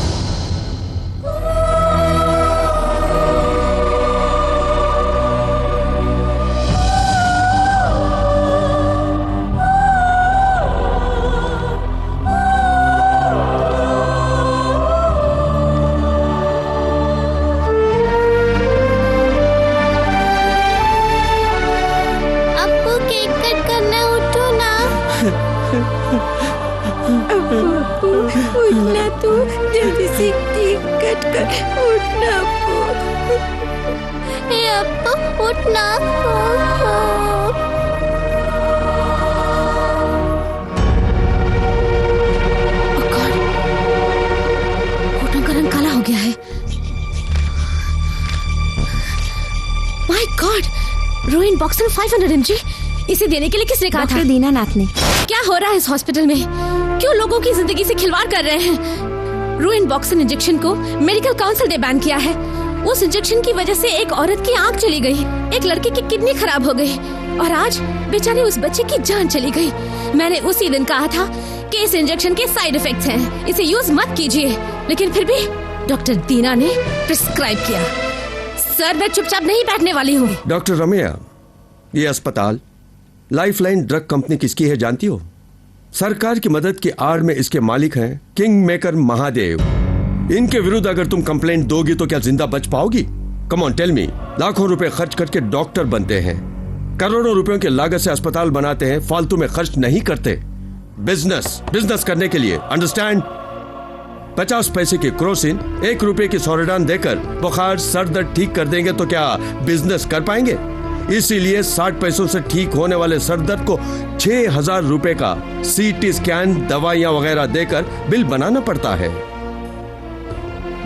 [SPEAKER 19] उठना तू, जल्दी से केक कट कर। उठना अप्पू।
[SPEAKER 18] ए अप्पू उठना।
[SPEAKER 15] घुटनों का रंग काला हो गया है। My God, ruin BOXN 500 mg। इसे देने के लिए किसने कहा था?
[SPEAKER 8] डॉक्टर दीनानाथ ने।
[SPEAKER 15] क्या हो रहा है इस हॉस्पिटल में? क्यों लोगों की जिंदगी से खिलवाड़ कर रहे हैं? रोइन बॉक्सन इंजेक्शन को मेडिकल काउंसिल ने बैन किया है। उस इंजेक्शन की वजह से एक औरत की आंख चली गई, एक लड़के की किडनी खराब हो गई और आज बेचारे उस बच्चे की जान चली गई। मैंने उसी दिन कहा था कि इस इंजेक्शन के साइड इफेक्ट्स हैं, इसे यूज मत कीजिए, लेकिन फिर भी डॉक्टर दीना ने प्रिस्क्राइब किया। सर, मैं चुपचाप नहीं बैठने वाली हूँ।
[SPEAKER 11] डॉक्टर रमैया, ये अस्पताल लाइफलाइन ड्रग कंपनी किसकी है जानती हो? सरकार की मदद की आड़ में इसके मालिक हैं किंग मेकर महादेव। इनके विरुद्ध अगर तुम कंप्लेंट दोगी तो क्या जिंदा बच पाओगी? Come on tell me. लाखों रुपए खर्च करके डॉक्टर बनते हैं, करोड़ों रुपयों की लागत से अस्पताल बनाते हैं, फालतू में खर्च नहीं करते। बिजनेस करने के लिए, अंडरस्टैंड? 50 पैसे की क्रोसिन, 1 रुपए की सोरेडान देकर बुखार सर दर्द ठीक कर देंगे तो क्या बिजनेस कर पाएंगे? इसीलिए 60 पैसों से ठीक होने वाले सर दर्द को 6000 रुपए का सीटी स्कैन, दवाइयां वगैरह देकर बिल बनाना पड़ता है।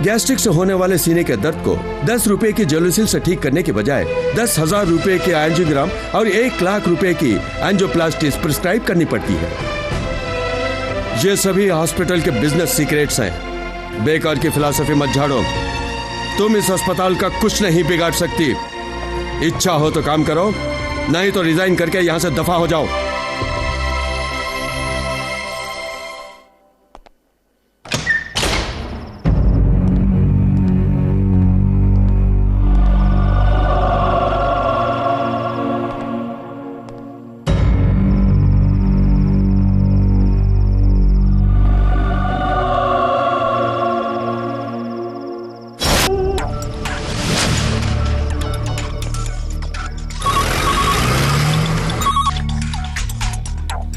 [SPEAKER 11] गैस्ट्रिक से होने वाले सीने के दर्द को 10 रुपए की जेलोसिल से ठीक करने के बजाय 10,000 रुपए के एंजियोग्राम और 1 लाख रुपए की एंजियोप्लास्टी प्रिस्क्राइब करनी पड़ती है। ये सभी हॉस्पिटल के बिजनेस सीक्रेट्स हैं। बेकार की फिलॉसफी मत झाड़ो। तुम इस अस्पताल का कुछ नहीं बिगाड़ सकती। इच्छा हो तो काम करो, नहीं तो रिजाइन करके यहां से दफा हो जाओ।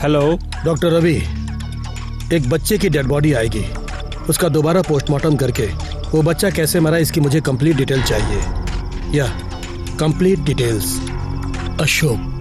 [SPEAKER 5] हेलो
[SPEAKER 6] डॉक्टर रवि, एक बच्चे की डेड बॉडी आएगी। उसका दोबारा पोस्टमार्टम करके वो बच्चा कैसे मरा इसकी मुझे कंप्लीट डिटेल चाहिए। या कंप्लीट डिटेल्स। अशोक।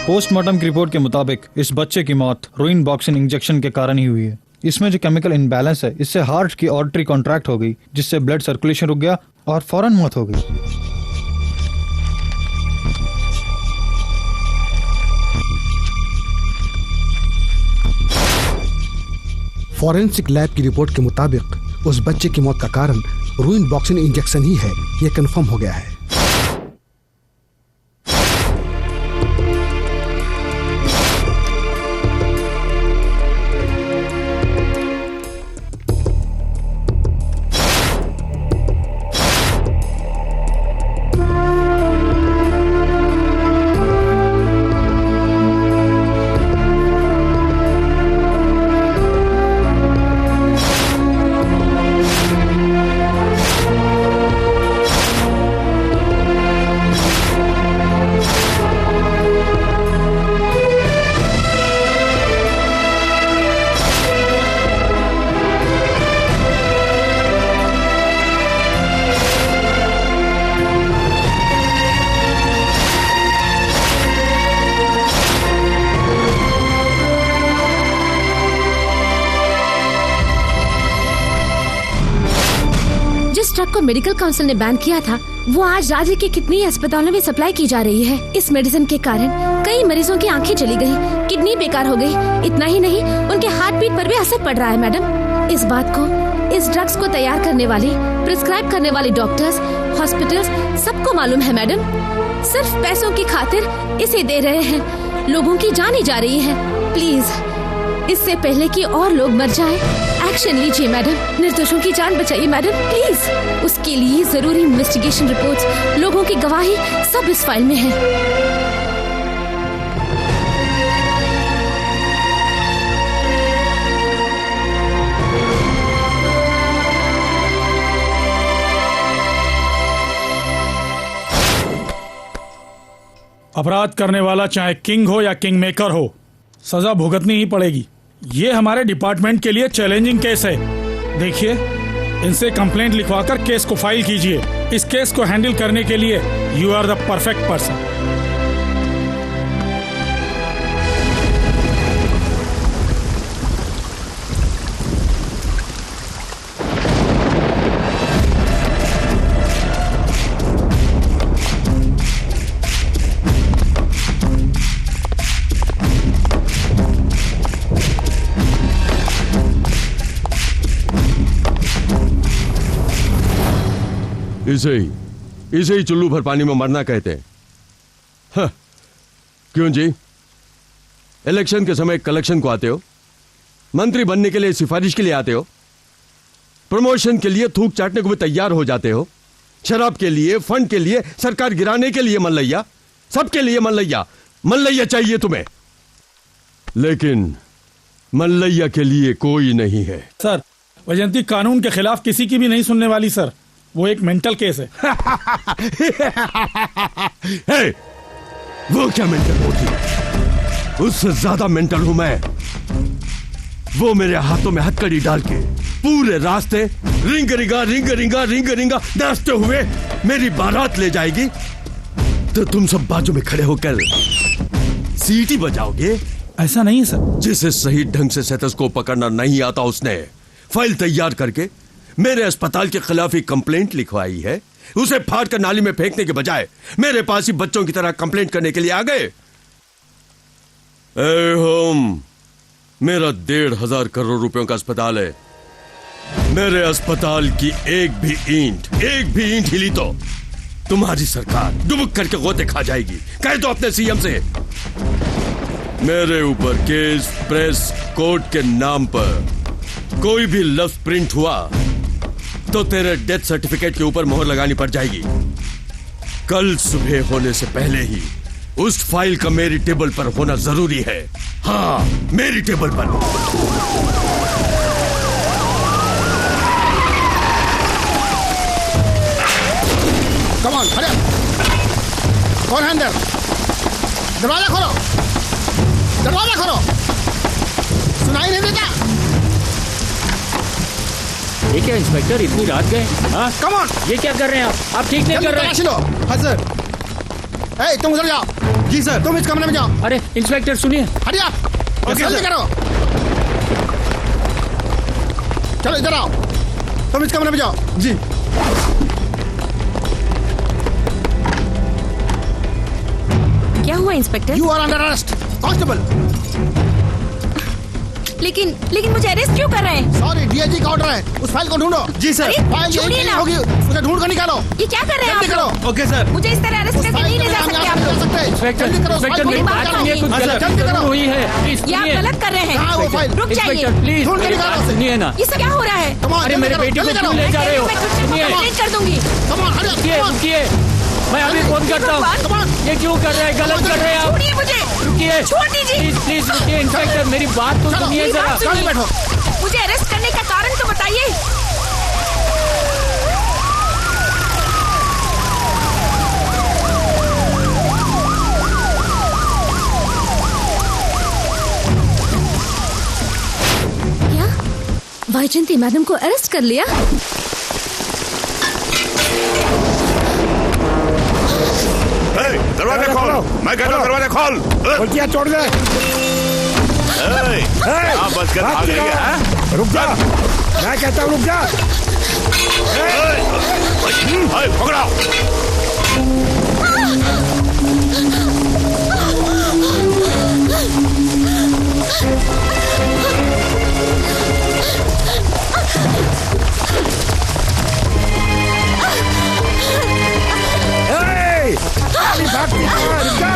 [SPEAKER 10] पोस्टमार्टम की रिपोर्ट के मुताबिक इस बच्चे की मौत रोइन बॉक्सिन इंजेक्शन के कारण ही हुई है। इसमें जो केमिकल इनबैलेंस है, इससे हार्ट की आर्टरी कॉन्ट्रैक्ट हो गई, जिससे ब्लड सर्कुलेशन रुक गया और फौरन मौत हो गई।
[SPEAKER 3] फॉरेंसिक लैब की रिपोर्ट के मुताबिक उस बच्चे की मौत का कारण रोइन बॉक्सिन इंजेक्शन ही है, यह कंफर्म हो गया है।
[SPEAKER 15] ड्रग को मेडिकल काउंसिल ने बैन किया था, वो आज राज्य के कितनी अस्पतालों में सप्लाई की जा रही है। इस मेडिसिन के कारण कई मरीजों की आंखें चली गई, किडनी बेकार हो गई। इतना ही नहीं, उनके हार्ट बीट पर भी असर पड़ रहा है। मैडम, इस बात को इस ड्रग्स को तैयार करने वाले, प्रिस्क्राइब करने वाले डॉक्टर्स, हॉस्पिटल्स सबको मालूम है। मैडम, सिर्फ पैसों की खातिर इसे दे रहे हैं। लोगों की जान ही जा रही है। प्लीज, इससे पहले कि और लोग मर जाएं, एक्शन लीजिए मैडम। निर्दोषों की जान बचाइए मैडम, प्लीज। उसके लिए जरूरी इन्वेस्टिगेशन रिपोर्ट्स, लोगों की गवाही सब इस फाइल में है।
[SPEAKER 5] अपराध करने वाला चाहे किंग हो या किंग मेकर हो, सजा भुगतनी ही पड़ेगी। ये हमारे डिपार्टमेंट के लिए चैलेंजिंग केस है। देखिए, इनसे कंप्लेंट लिखवाकर केस को फाइल कीजिए। इस केस को हैंडल करने के लिए you are the perfect person.
[SPEAKER 11] इसे ही चुल्लू भर पानी में मरना कहते हैं। हाँ, क्यों जी? इलेक्शन के समय कलेक्शन को आते हो, मंत्री बनने के लिए सिफारिश के लिए आते हो, प्रमोशन के लिए थूक चाटने को भी तैयार हो जाते हो, शराब के लिए, फंड के लिए, सरकार गिराने के लिए मल्लैया, सबके लिए मल्लैया। मल्लैया चाहिए तुम्हें, लेकिन मल्लैया के लिए कोई नहीं है।
[SPEAKER 5] सर, वैजयंती कानून के खिलाफ किसी की भी नहीं सुनने वाली सर। वो एक मेंटल केस है।
[SPEAKER 11] हे, वो क्या मेंटल होती है? उससे ज्यादा मेंटल हूं मैं। वो मेरे हाथों में हथकड़ी डाल के पूरे रास्ते रिंग रिंगा नाचते हुए मेरी बारात ले जाएगी, तो तुम सब बाजू में खड़े होकर सीटी बजाओगे।
[SPEAKER 5] ऐसा नहीं है सर।
[SPEAKER 11] जिसे सही ढंग से स्टेथोस्कोप पकड़ना नहीं आता, उसने फाइल तैयार करके मेरे अस्पताल के खिलाफ ही कंप्लेंट लिखवाई है। उसे फाड़ कर नाली में फेंकने के बजाय मेरे पास ही बच्चों की तरह कंप्लेंट करने के लिए आ गए। होम, मेरा 1,500 करोड़ रुपयों का अस्पताल है। मेरे अस्पताल की एक भी ईंट हिली तो तुम्हारी सरकार डुबक करके गोते खा जाएगी। कह दो अपने सीएम से, मेरे ऊपर केस, प्रेस, कोर्ट के नाम पर कोई भी लफ्ज प्रिंट हुआ तो तेरे डेथ सर्टिफिकेट के ऊपर मोहर लगानी पड़ जाएगी। कल सुबह होने से पहले ही उस फाइल का मेरी टेबल पर होना जरूरी है। हाँ, मेरी टेबल पर।
[SPEAKER 3] Come on, hurry up. कौन है अंदर? दरवाजा खोलो, दरवाजा खोलो। सुनाई नहीं देता?
[SPEAKER 4] ये क्या इंस्पेक्टर, इतनी रात गए? हाँ,
[SPEAKER 3] कम ऑन।
[SPEAKER 4] ये क्या कर रहे हैं आप ठीक नहीं कर रहे हैं।
[SPEAKER 3] हाँ सर। ए, तुम उधर जाओ।
[SPEAKER 1] जी सर।
[SPEAKER 3] तुम इस कमरे में जाओ।
[SPEAKER 4] अरे इंस्पेक्टर सुनिए।
[SPEAKER 3] Hurry up. जल्दी करो। चलो इधर आओ। तुम इस कमरे में जाओ।
[SPEAKER 1] जी।
[SPEAKER 15] क्या हुआ inspector?
[SPEAKER 3] You are under arrest, constable.
[SPEAKER 15] लेकिन मुझे अरेस्ट क्यों कर रहे हैं?
[SPEAKER 3] सॉरी, डीआईजी का ऑर्डर है। उस फाइल को ढूंढो।
[SPEAKER 1] जी सर।
[SPEAKER 3] फाइल यहीं कहीं होगी, उसे ढूंढ कर निकालो।
[SPEAKER 15] ये क्या कर रहे हैं आप लोग?
[SPEAKER 1] Okay sir.
[SPEAKER 15] मुझे इस तरह अरेस्ट करके नहीं ले जा सकते आप लोग।
[SPEAKER 4] इंस्पेक्टर, मेरी बात सुनिए, कुछ गलत हुई है।
[SPEAKER 15] ये आप गलत कर रहे हैं। रुक जाइए,
[SPEAKER 4] प्लीज मेरी बात सुनिए ना।
[SPEAKER 15] ये सब क्या हो रहा है?
[SPEAKER 4] अरे मेरे बेटे को क्यों ले जा रहे हो?
[SPEAKER 15] कंप्लेंट कर दूंगी।
[SPEAKER 4] रुकिए, मैं अभी फोन करता हूँ। ये क्यों कर रहे हैं? गलत कर रहे हैं आप।
[SPEAKER 15] छोड़िए मुझे।
[SPEAKER 4] रुकिए,
[SPEAKER 15] छोड़ दीजिए।
[SPEAKER 4] प्लीज रुकिए इंस्पेक्टर, मेरी बात तो सुनिए जरा।
[SPEAKER 3] बैठो।
[SPEAKER 15] मुझे अरेस्ट करने का कारण तो बताइए। क्या वैजयंती मैडम को अरेस्ट कर लिया?
[SPEAKER 7] दरवाजा खोल। मैं कहता हूँ दरवाजा खोल।
[SPEAKER 17] क्या छोड़ दे?
[SPEAKER 7] बस कर आ गई है।
[SPEAKER 17] रुक जा, मैं कहता हूँ रुक जा।
[SPEAKER 7] पकड़ाओ।
[SPEAKER 17] रुक जा।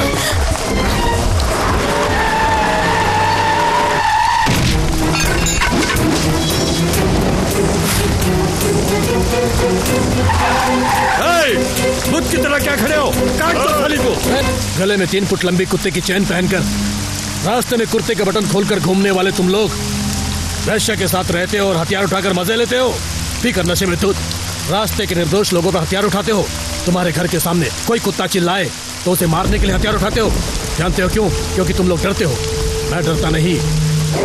[SPEAKER 11] बुद्ध की तरह क्या खड़े हो? काट दो थाली को।
[SPEAKER 6] गले में 3 फुट लंबी कुत्ते की चैन पहनकर रास्ते में कुर्ते के बटन खोलकर घूमने वाले तुम लोग वैश्य के साथ रहते हो और हथियार उठाकर मजे लेते हो। पीकर नशे में धुत रास्ते के निर्दोष लोगों पर हथियार उठाते हो। तुम्हारे घर के सामने कोई कुत्ता चिल्लाए तो उसे मारने के लिए हथियार उठाते हो। जानते हो क्यों? क्योंकि तुम लोग डरते हो। मैं डरता नहीं।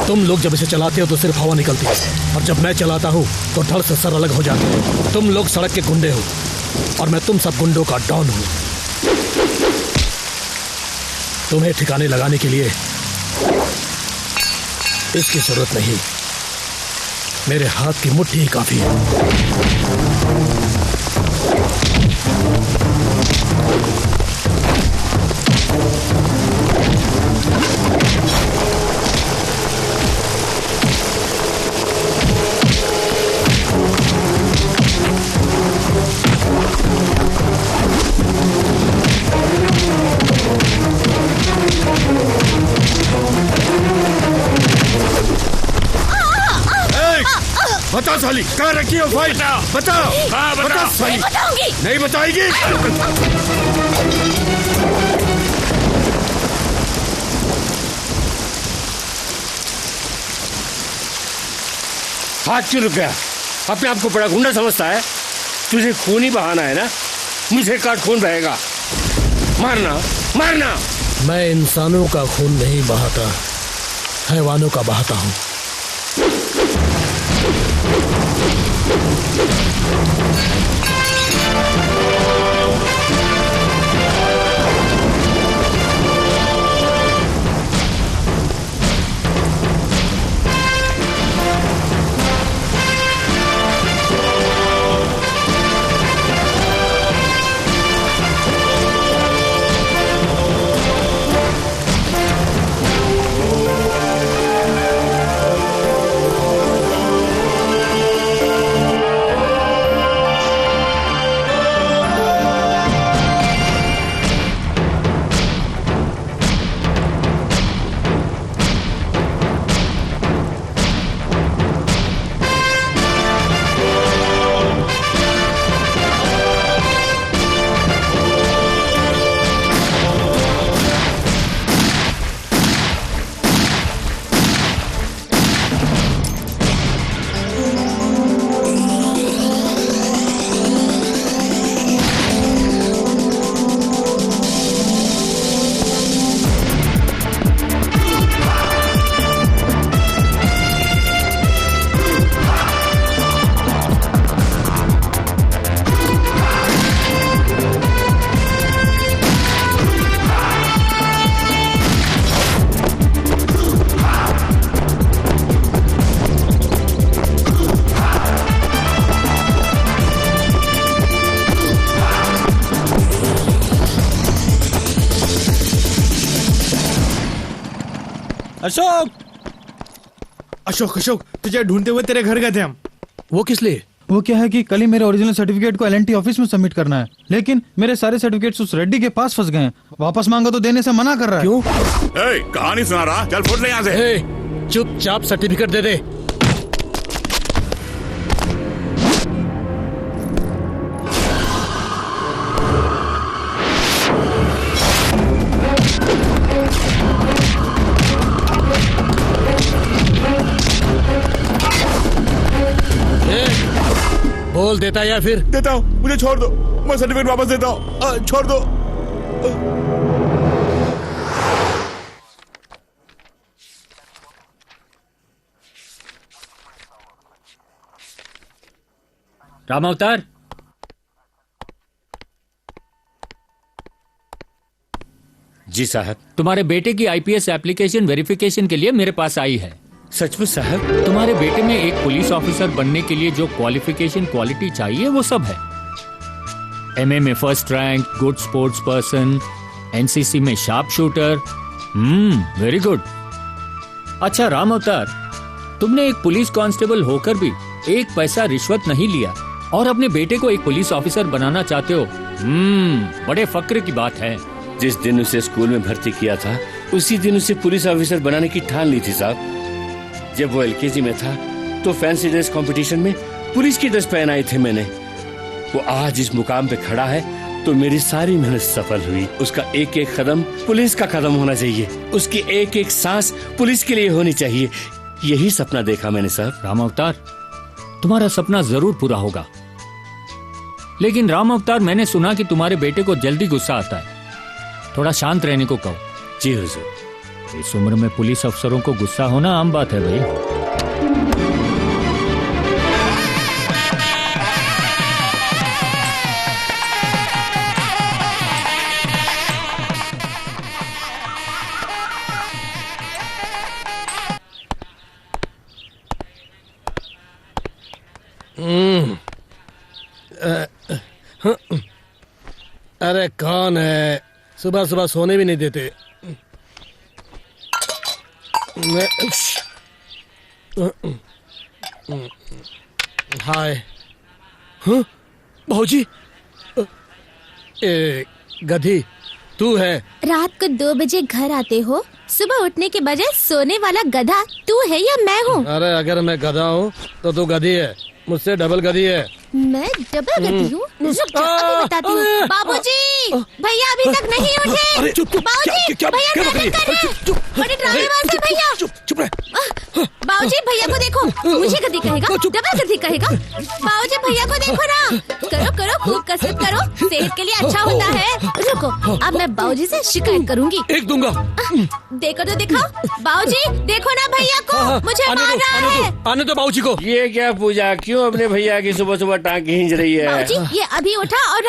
[SPEAKER 6] तुम लोग जब इसे चलाते हो तो सिर्फ हवा निकलती है, और जब मैं चलाता हूँ तो धड़ से सर अलग हो जाते हैं। तुम लोग सड़क के गुंडे हो और मैं तुम सब गुंडों का डॉन हूँ। तुम्हें ठिकाने लगाने के लिए इसकी जरूरत नहीं, मेरे हाथ की मुट्ठी ही काफी है।
[SPEAKER 11] बता साली, कहाँ रखी हो फाइल? बताओ।
[SPEAKER 7] हाँ,
[SPEAKER 11] बता साली।
[SPEAKER 15] बताऊंगी।
[SPEAKER 11] नहीं बताएगी?
[SPEAKER 9] हाथ क्यों रुक गया? अपने आप को बड़ा गुंडा समझता है? तुझे खून ही बहाना है ना? मुझे काट खून बहेगा। मारना मारना।
[SPEAKER 6] मैं इंसानों का खून नहीं बहाता, हैवानों का बहाता हूँ।
[SPEAKER 16] अशोक
[SPEAKER 1] अशोक अशोक तुझे ढूंढते हुए तेरे घर गए थे हम।
[SPEAKER 6] वो किस लिए?
[SPEAKER 5] वो क्या है कि कल ही मेरे ओरिजिनल सर्टिफिकेट को एलएनटी ऑफिस में सबमिट करना है, लेकिन मेरे सारे सर्टिफिकेट्स उस रेड्डी के पास फंस गए हैं। वापस मांगा तो देने से मना कर रहा है।
[SPEAKER 6] क्यों?
[SPEAKER 7] कहानी सुना रहा, चल फुट ले यहाँ से।
[SPEAKER 6] चुपचाप सर्टिफिकेट दे दे। बोल देता या फिर?
[SPEAKER 7] देता हूँ, मुझे छोड़ दो, मैं सर्टिफिकेट वापस देता हूँ, छोड़ दो।
[SPEAKER 4] राम अवतार,
[SPEAKER 9] जी साहब।
[SPEAKER 4] तुम्हारे बेटे की आईपीएस एप्लीकेशन वेरिफिकेशन के लिए मेरे पास आई है।
[SPEAKER 9] सचमुच साहब?
[SPEAKER 4] तुम्हारे बेटे में एक पुलिस ऑफिसर बनने के लिए जो क्वालिफिकेशन क्वालिटी चाहिए वो सब है। एमए में first rank, good sports person, NCC में शार्प शूटर। Very good. अच्छा राम अवतार, तुमने एक पुलिस कांस्टेबल होकर भी एक पैसा रिश्वत नहीं लिया और अपने बेटे को एक पुलिस ऑफिसर बनाना चाहते हो। बड़े फक्र की बात है।
[SPEAKER 9] जिस दिन उसे स्कूल में भर्ती किया था उसी दिन उसे पुलिस ऑफिसर बनाने की ठान ली थी साहब। जब वो एलकेजी में था तो फैंसी ड्रेस कंपटीशन में पुलिस की ड्रेस पहनाई थी मैंने। वो आज इस मुकाम पे खड़ा है तो मेरी सारी मेहनत सफल हुई। उसका एक एक कदम पुलिस का कदम होना चाहिए, उसकी एक एक सांस पुलिस के लिए होनी चाहिए। यही सपना देखा मैंने साहब।
[SPEAKER 4] राम अवतार, तुम्हारा सपना जरूर पूरा होगा, लेकिन राम अवतार मैंने सुना कि तुम्हारे बेटे को जल्दी गुस्सा आता है। थोड़ा शांत रहने को कहो।
[SPEAKER 9] जी हुजूर।
[SPEAKER 4] इस उम्र में पुलिस अफसरों को गुस्सा होना आम बात है भाई।
[SPEAKER 6] अरे कौन है? सुबह सुबह सोने भी नहीं देते। हाय। भाऊजी, गधी तू है?
[SPEAKER 18] रात को 2 बजे घर आते हो
[SPEAKER 15] सुबह उठने के बजाय सोने वाला गधा तू है या मैं हूँ?
[SPEAKER 6] अरे अगर मैं गधा हूँ तो तू गधी है, मुझसे डबल गधी है।
[SPEAKER 15] मैं डबल गधी हूँ? रुक जा, अभी बताती हूँ। बाबूजी, भैया अभी तक नहीं उठे।
[SPEAKER 6] अरे चुप,
[SPEAKER 15] बाबूजी, भैया नाटक कर रहे हैं। बड़े ड्रामेबाज हैं भैया।
[SPEAKER 6] चुप रहे।
[SPEAKER 15] बाबूजी भैया को देखो, मुझे गधी कहेगा, डबल गधी कहेगा। बाबूजी भैया को देखो ना, करो करो खूब कसरत करो, सेहत के लिए अच्छा होता है। रुको, अब मैं बाबूजी से शिकायत करूंगी।
[SPEAKER 6] एक दूंगा।
[SPEAKER 15] देखो तो दिखाओ, बाबूजी देखो ना भैया को, मुझे मार रहा है।
[SPEAKER 6] आने दो बाबूजी को।
[SPEAKER 9] ये क्या पूजा, क्यों अपने भैया की सुबह सुबह टांग खींच रही है?
[SPEAKER 15] बाबूजी ये अभी उठा और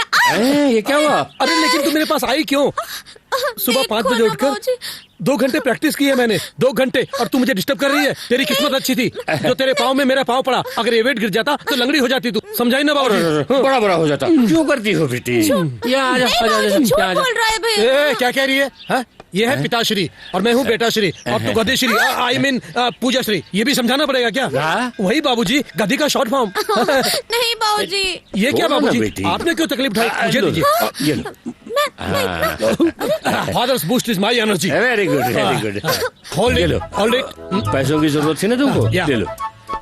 [SPEAKER 9] ये क्या हुआ?
[SPEAKER 6] अरे लेकिन तू मेरे पास आई क्यों? सुबह 5 बजे उठकर 2 घंटे प्रैक्टिस की है मैंने, 2 घंटे, और तू मुझे डिस्टर्ब कर रही है। तेरी किस्मत अच्छी थी जो तेरे पाँव में मेरा पाँव पड़ा, अगर ये वेट गिर जाता तो लंगड़ी हो जाती। तू समझाई ना बाबूजी?
[SPEAKER 9] बड़ा बड़ा हो जाता। क्यों करती हो बेटी?
[SPEAKER 6] क्या कह रही है? ये है पिताश्री और मैं हूँ बेटाश्री और तू गधेश्री, आई मीन पूजाश्री। ये भी समझाना पड़ेगा क्या? वही बाबूजी, गधी का शॉर्ट फॉर्म।
[SPEAKER 15] नहीं बाबूजी।
[SPEAKER 6] ये क्या बाबूजी, आपने क्यों तकलीफ उठाई? मुझे दीजिए। Father's boost is my energy.
[SPEAKER 9] Very good very good.
[SPEAKER 6] Hold it.
[SPEAKER 9] पैसों की जरूरत थी ना तुमको, ले लो।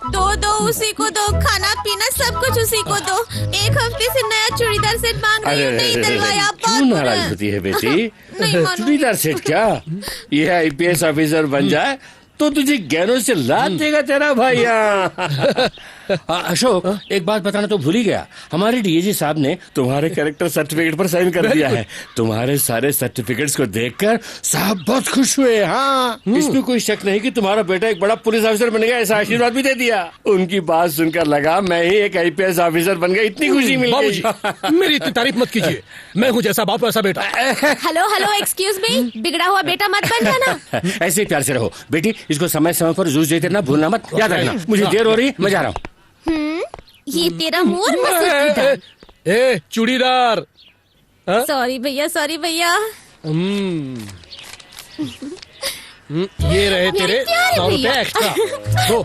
[SPEAKER 15] दो उसी को दो, खाना पीना सब कुछ उसी को दो। 1 हफ्ते से नया चूड़ीदार सेट मांग रही हूँ, नहीं दिलवाया।
[SPEAKER 9] क्यों नाराज होती है बेटी? चूड़ीदार सेट क्या? ये IPS ऑफिसर बन जाए तो तुझे गहनों से लाद देगा तेरा भैया। अशोक, एक बात बताना तो भूल ही गया, हमारे DAG साहब ने तुम्हारे कैरेक्टर सर्टिफिकेट पर साइन कर दिया है। तुम्हारे सारे सर्टिफिकेट्स को देखकर साहब बहुत खुश हुए। हाँ, इसमें कोई शक नहीं कि तुम्हारा बेटा एक बड़ा पुलिस ऑफिसर बन गया, ऐसा आशीर्वाद भी दे दिया। उनकी बात सुनकर लगा मैं ही एक IPS ऑफिसर बन गया, इतनी खुशी मिल गई।
[SPEAKER 6] मेरी इतनी तारीफ मत कीजिए, मैं हूँ जैसा बाप वैसा बेटा।
[SPEAKER 15] हेलो एक्सक्यूज मी, बिगड़ा हुआ बेटा मत बन जाना।
[SPEAKER 9] ऐसे ही प्यार से रहो बेटी, इसको समय समय पर जूस देते रहना, भूलना मत। याद रखना, मुझे देर हो रही है, मैं जा रहा हूँ।
[SPEAKER 15] ये तेरा मुंह
[SPEAKER 6] ए चूड़ीदार।
[SPEAKER 15] सॉरी भैया, सॉरी भैया।
[SPEAKER 6] ये रहे तेरे 100 रुपए एक्स्ट्रा। दो।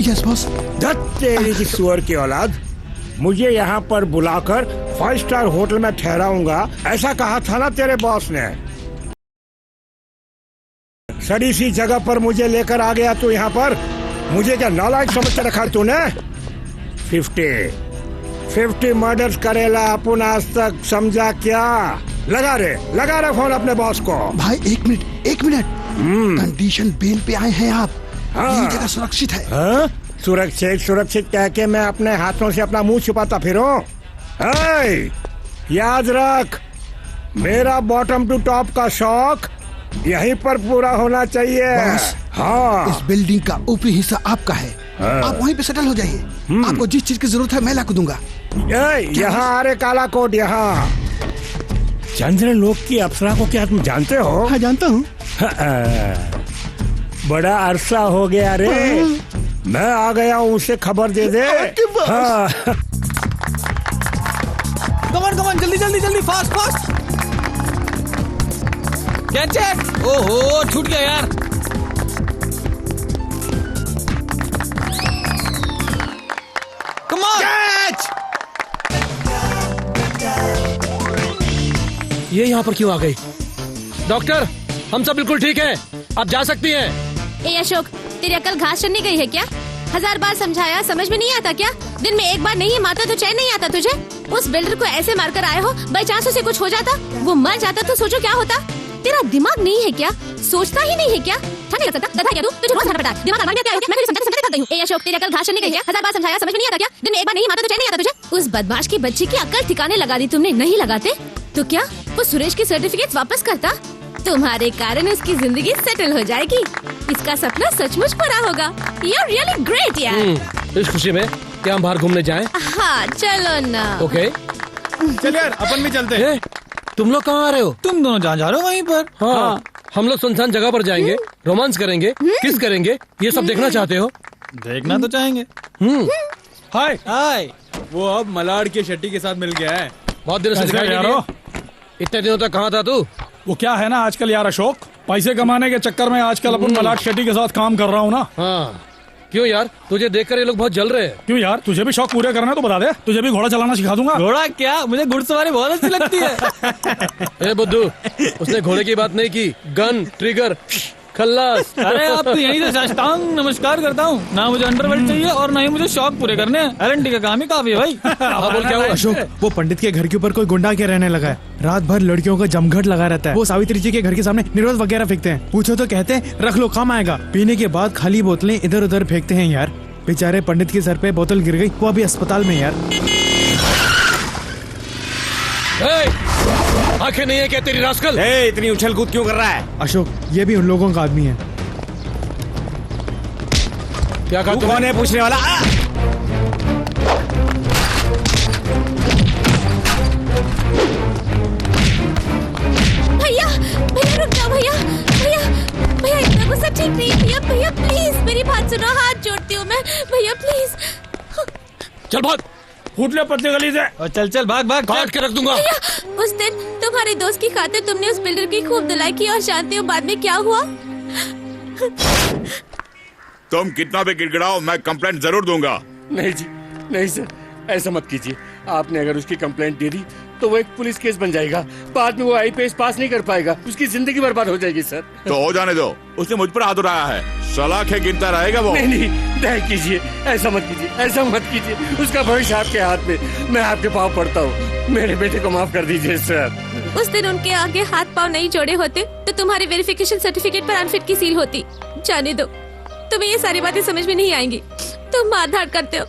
[SPEAKER 3] Yes boss.
[SPEAKER 21] तेरी की सुअर की औलाद, मुझे यहाँ पर बुलाकर 5 स्टार होटल में ठहराऊंगा ऐसा कहा था ना तेरे बॉस ने। सड़ी सी जगह पर मुझे लेकर आ गया तू यहाँ पर। मुझे क्या नालायक समझ के रखा तूने? 50 मर्डर्स करेला अपन आज तक, समझा क्या? लगा रहे फोन अपने बॉस को।
[SPEAKER 3] भाई एक मिनट। कंडीशन बेल पे आए हैं आप। ये जगह सुरक्षित है।
[SPEAKER 21] सुरक्षित कह के मैं अपने हाथों से अपना मुंह छुपाता फिरूं? याद रख, मेरा बॉटम टू टॉप का शौक यहीं पर पूरा होना चाहिए। हाँ,
[SPEAKER 3] इस बिल्डिंग का ऊपरी हिस्सा आपका है। आप वहीं पे सेटल हो जाइए। आपको जिस चीज की जरूरत है मैं ला दूंगा।
[SPEAKER 21] यहाँ आ रे काला कोट, यहाँ चंद्रलोक की अप्सरा को क्या तुम जानते हो?
[SPEAKER 3] हाँ जानता हूँ।
[SPEAKER 21] बड़ा अरसा हो गया रे। मैं आ गया हूँ, उसे खबर दे दे। हाँ।
[SPEAKER 16] कमान जल्दी फास्ट। कैच। ओहो छूट गया यार। कमान कैच।
[SPEAKER 6] ये यहाँ पर क्यों आ गई? डॉक्टर, हम सब बिल्कुल ठीक हैं, आप जा सकती हैं।
[SPEAKER 15] ए अशोक, तेरी अकल घास चढ़ने गई है क्या? 1000 बार समझाया, समझ में नहीं आता क्या? दिन में एक बार नहीं मारता तो चैन नहीं आता तुझे? उस बिल्डर को ऐसे मारकर आए हो, बाई चांस उसे कुछ हो जाता, वो मर जाता तो सोचो क्या होता? तेरा दिमाग नहीं है क्या? सोचता ही नहीं है क्या? था नहीं सकता, गधा क्या तू? तुझे रोज खाना पड़ता है, दिमाग लगाने क्या है? मैं तुझे समझाते थक गई हूँ। ए अशोक, तेरी अकल घास चढ़ने गई है, 1000 बार समझाया, समझ में नहीं आता क्या? दिन में एक बार नहीं मारता तो चैन नहीं आता तुझे? उस बदमाश की बच्ची की अकल ठिकाने लगा दी तुमने। नहीं लगाते तो क्या वो सुरेश की सर्टिफिकेट वापस करता? तुम्हारे कारण उसकी जिंदगी सेटल हो जाएगी। इसका सपना सचमुच पूरा होगा। You're really great यार।
[SPEAKER 6] इस खुशी में क्या हम बाहर घूमने जाएं?
[SPEAKER 15] हाँ चलो ना।
[SPEAKER 6] ओके
[SPEAKER 1] चल यार, अपन भी चलते हैं।
[SPEAKER 6] तुम लोग कहाँ आ रहे हो?
[SPEAKER 16] तुम दोनों जहाँ जा रहे हो वहीं पर।
[SPEAKER 6] हाँ, हम लोग सुनसान जगह पर जाएंगे, रोमांस करेंगे, किस करेंगे, ये सब देखना चाहते हो?
[SPEAKER 10] देखना तो चाहेंगे।
[SPEAKER 1] हाय हाय, वो अब मलाड के शेट्टी के साथ मिल गया है।
[SPEAKER 6] बहुत दिनों से दिखाई नहीं दिया। इतने दिनों तक कहाँ था तू?
[SPEAKER 5] वो क्या है ना आजकल यार अशोक, पैसे कमाने के चक्कर में आजकल अपन मलाड शेट्टी के साथ काम कर रहा हूँ ना।
[SPEAKER 6] हाँ, क्यों यार? तुझे देखकर ये लोग बहुत जल रहे हैं।
[SPEAKER 5] क्यों यार, तुझे भी शौक पूरे करना है तो बता दे, तुझे भी घोड़ा चलाना सिखा दूंगा।
[SPEAKER 10] घोड़ा क्या, मुझे घुड़सवारी बहुत अच्छी लगती है।
[SPEAKER 6] ए बुद्धू, उसने घोड़े की बात नहीं की, गन, ट्रिगर, खल्लास।
[SPEAKER 10] अरे आप तो यहीं से साष्टांग नमस्कार करता हूँ। ना मुझे अंडरवर्ल्ड चाहिए और ना ही मुझे शौक पूरे करने हैं। एलएनटी का काम ही काफी है भाई।
[SPEAKER 6] हाँ बोल क्या हुआ?
[SPEAKER 1] अशोक, वो पंडित के घर के ऊपर कोई गुंडा के रहने लगा है। रात भर लड़कियों का जमघट लगा रहता है। वो सावित्री जी के घर के सामने निर्वत वगैरह फेंकते हैं। पूछो तो कहते हैं रख लो काम आएगा। पीने के बाद खाली बोतलें इधर उधर फेंकते हैं यार। बेचारे पंडित के सर पे बोतल गिर गई, वो अभी अस्पताल में यार।
[SPEAKER 6] आंखें नहीं है क्या तेरी रास्कल?
[SPEAKER 2] इतनी उछल कूद क्यों कर रहा है?
[SPEAKER 1] अशोक, ये भी उन लोगों का आदमी है।
[SPEAKER 6] क्या कहा
[SPEAKER 2] तू कौन है पूछने वाला?
[SPEAKER 18] भैया भैया रुक जाओ भैया, भैया भैया इतना गुस्सा ठीक नहीं है भैया। भैया प्लीज मेरी बात सुनो, हाथ जोड़ती हूँ मैं भैया प्लीज।
[SPEAKER 6] चल भाग,
[SPEAKER 5] फूट ले पतली गली से।
[SPEAKER 10] और चल चल भाग भाग,
[SPEAKER 6] काट के रख दूंगा।
[SPEAKER 18] भैया उस दिन तुम्हारे दोस्त की खातिर तुमने उस बिल्डर की खूब धुलाई की और जानते हो बाद में क्या हुआ?
[SPEAKER 7] तुम कितना भी गिड़गिड़ाओ, मैं कंप्लेंट जरूर दूंगा।
[SPEAKER 9] नहीं जी, नहीं सर, ऐसा मत कीजिए। आपने अगर उसकी कंप्लेंट दे दी तो वो एक पुलिस केस बन जाएगा। बाद में वो आईपीएस पास नहीं कर पाएगा, उसकी जिंदगी बर्बाद हो जाएगी सर।
[SPEAKER 7] तो हो जाने दो, उसने मुझ पर हाथ उठाया है, सलाखें गिनता रहेगा वो।
[SPEAKER 9] नहीं नहीं, दया कीजिए, ऐसा मत कीजिए, ऐसा मत कीजिए। उसका भविष्य आपके हाथ में। मैं आपके पाँव पड़ता हूँ, मेरे बेटे को माफ कर दीजिए सर।
[SPEAKER 18] उस दिन उनके आगे हाथ पाँव नहीं जोड़े होते तो तुम्हारी वेरिफिकेशन सर्टिफिकेट पर अनफिट की सील होती। जाने दो, तुम्हें ये सारी बातें समझ में नहीं आएंगी। तुम मारधाड़ करते हो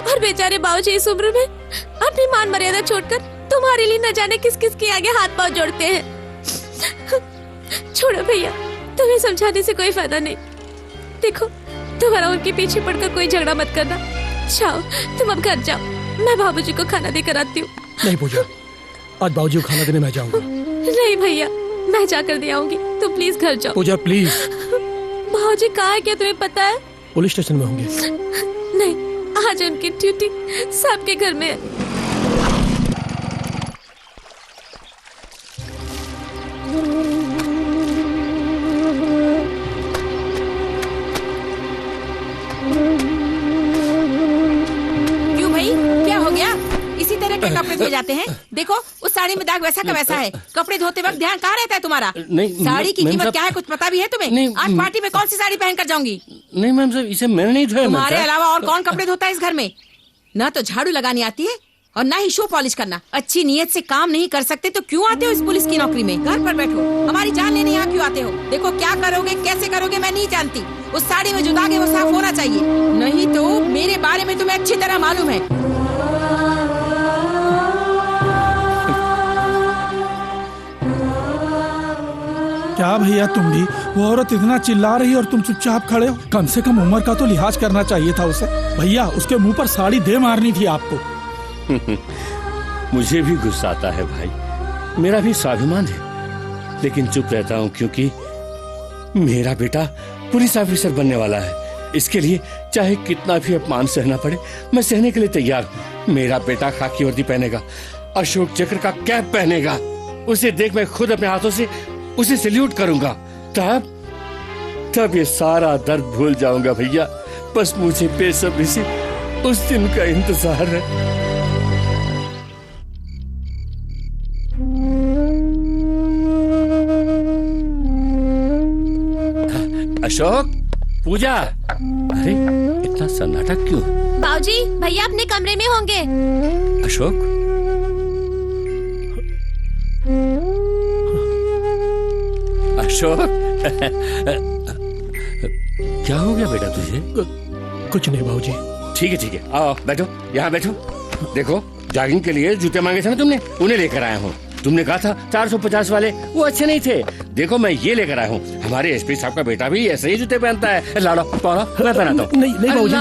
[SPEAKER 18] और बेचारे बाबूजी इस उम्र में अपनी मान मर्यादा छोड़कर तुम्हारे लिए न जाने किस किस के आगे हाथ पाँव जोड़ते हैं। छोड़ो भैया, तुम्हें समझाने से कोई फायदा नहीं। देखो, तुम्हारा उनके पीछे पड़कर कोई झगड़ा मत करना। जाओ, तुम अब घर जाओ, मैं बाबूजी को खाना देकर आती हूँ।
[SPEAKER 6] नहीं पूजा, आज बाबूजी को खाना देने मैं जाऊंगा।
[SPEAKER 18] नहीं भैया, मैं जाकर दे आऊंगी, तुम प्लीज घर जाओ।
[SPEAKER 6] पूजा प्लीज।
[SPEAKER 18] बाबूजी कहाँ है क्या तुम्हें पता है?
[SPEAKER 6] पुलिस स्टेशन में होंगे।
[SPEAKER 18] नहीं, आज उनकी ड्यूटी सबके घर में है।
[SPEAKER 19] क्यों भाई, क्या हो गया? इसी तरह के कपड़े धोए जाते हैं। देखो उस साड़ी में दाग वैसा का वैसा है। कपड़े धोते वक्त ध्यान कहाँ रहता है तुम्हारा?
[SPEAKER 9] नहीं,
[SPEAKER 19] साड़ी की
[SPEAKER 9] मैम
[SPEAKER 19] कीमत
[SPEAKER 9] साहब-
[SPEAKER 19] क्या है कुछ पता भी है तुम्हें?
[SPEAKER 9] नहीं,
[SPEAKER 19] आज पार्टी में कौन सी साड़ी पहन कर जाऊंगी?
[SPEAKER 9] नहीं मैम साहब, इसे मैंने नहीं धोया।
[SPEAKER 19] तुम्हारे अलावा और कौन कपड़े धोता है इस घर में? ना तो झाड़ू लगानी आती है और ना ही शू पॉलिश करना। अच्छी नीयत से काम नहीं कर सकते तो क्यों आते हो इस पुलिस की नौकरी में? घर पर बैठो, हमारी जान लेने यहाँ क्यों आते हो? देखो क्या करोगे कैसे करोगे मैं नहीं जानती। उस साड़ी में जो दाग है वो साफ होना चाहिए, नहीं तो मेरे बारे में तुम्हें अच्छी तरह मालूम है।
[SPEAKER 5] क्या भैया तुम भी? वो औरत इतना चिल्ला रही और तुम चुपचाप खड़े हो। कम से कम उम्र का तो लिहाज करना चाहिए था उसे। भैया उसके मुंह पर साड़ी दे मारनी थी आपको।
[SPEAKER 9] मुझे भी गुस्सा आता है भाई, मेरा भी स्वाभिमान है, लेकिन चुप रहता हूँ क्योंकि मेरा बेटा पुलिस ऑफिसर बनने वाला है। इसके लिए चाहे कितना भी अपमान सहना पड़े, मैं सहने के लिए तैयार हूँ। मेरा बेटा खाकी वर्दी पहनेगा, अशोक चक्र का कैप पहनेगा। उसे देख मैं खुद अपने हाथों से उसे सैल्यूट करूंगा। तब ये सारा दर्द भूल जाऊंगा भैया। बस मुझे बेसब्री से उस दिन का इंतजार है। अशोक, पूजा, अरे इतना सन्नाटा क्यों?
[SPEAKER 18] बाबूजी, भैया अपने कमरे में होंगे।
[SPEAKER 9] अशोक, अशोक, क्या हो गया बेटा तुझे?
[SPEAKER 6] कुछ नहीं बाबूजी।
[SPEAKER 9] ठीक है, आओ बैठो, यहाँ बैठो। देखो, जॉगिंग के लिए जूते मांगे थे ना तुमने, उन्हें लेकर आया हूँ। तुमने कहा था 450 वाले, वो अच्छे नहीं थे। देखो मैं ये लेकर आया हूँ। हमारे एसपी साहब का बेटा भी ऐसे ही जूते पहनता है। लाओ मैं पहनाता हूँ।
[SPEAKER 6] नहीं बाबूजी,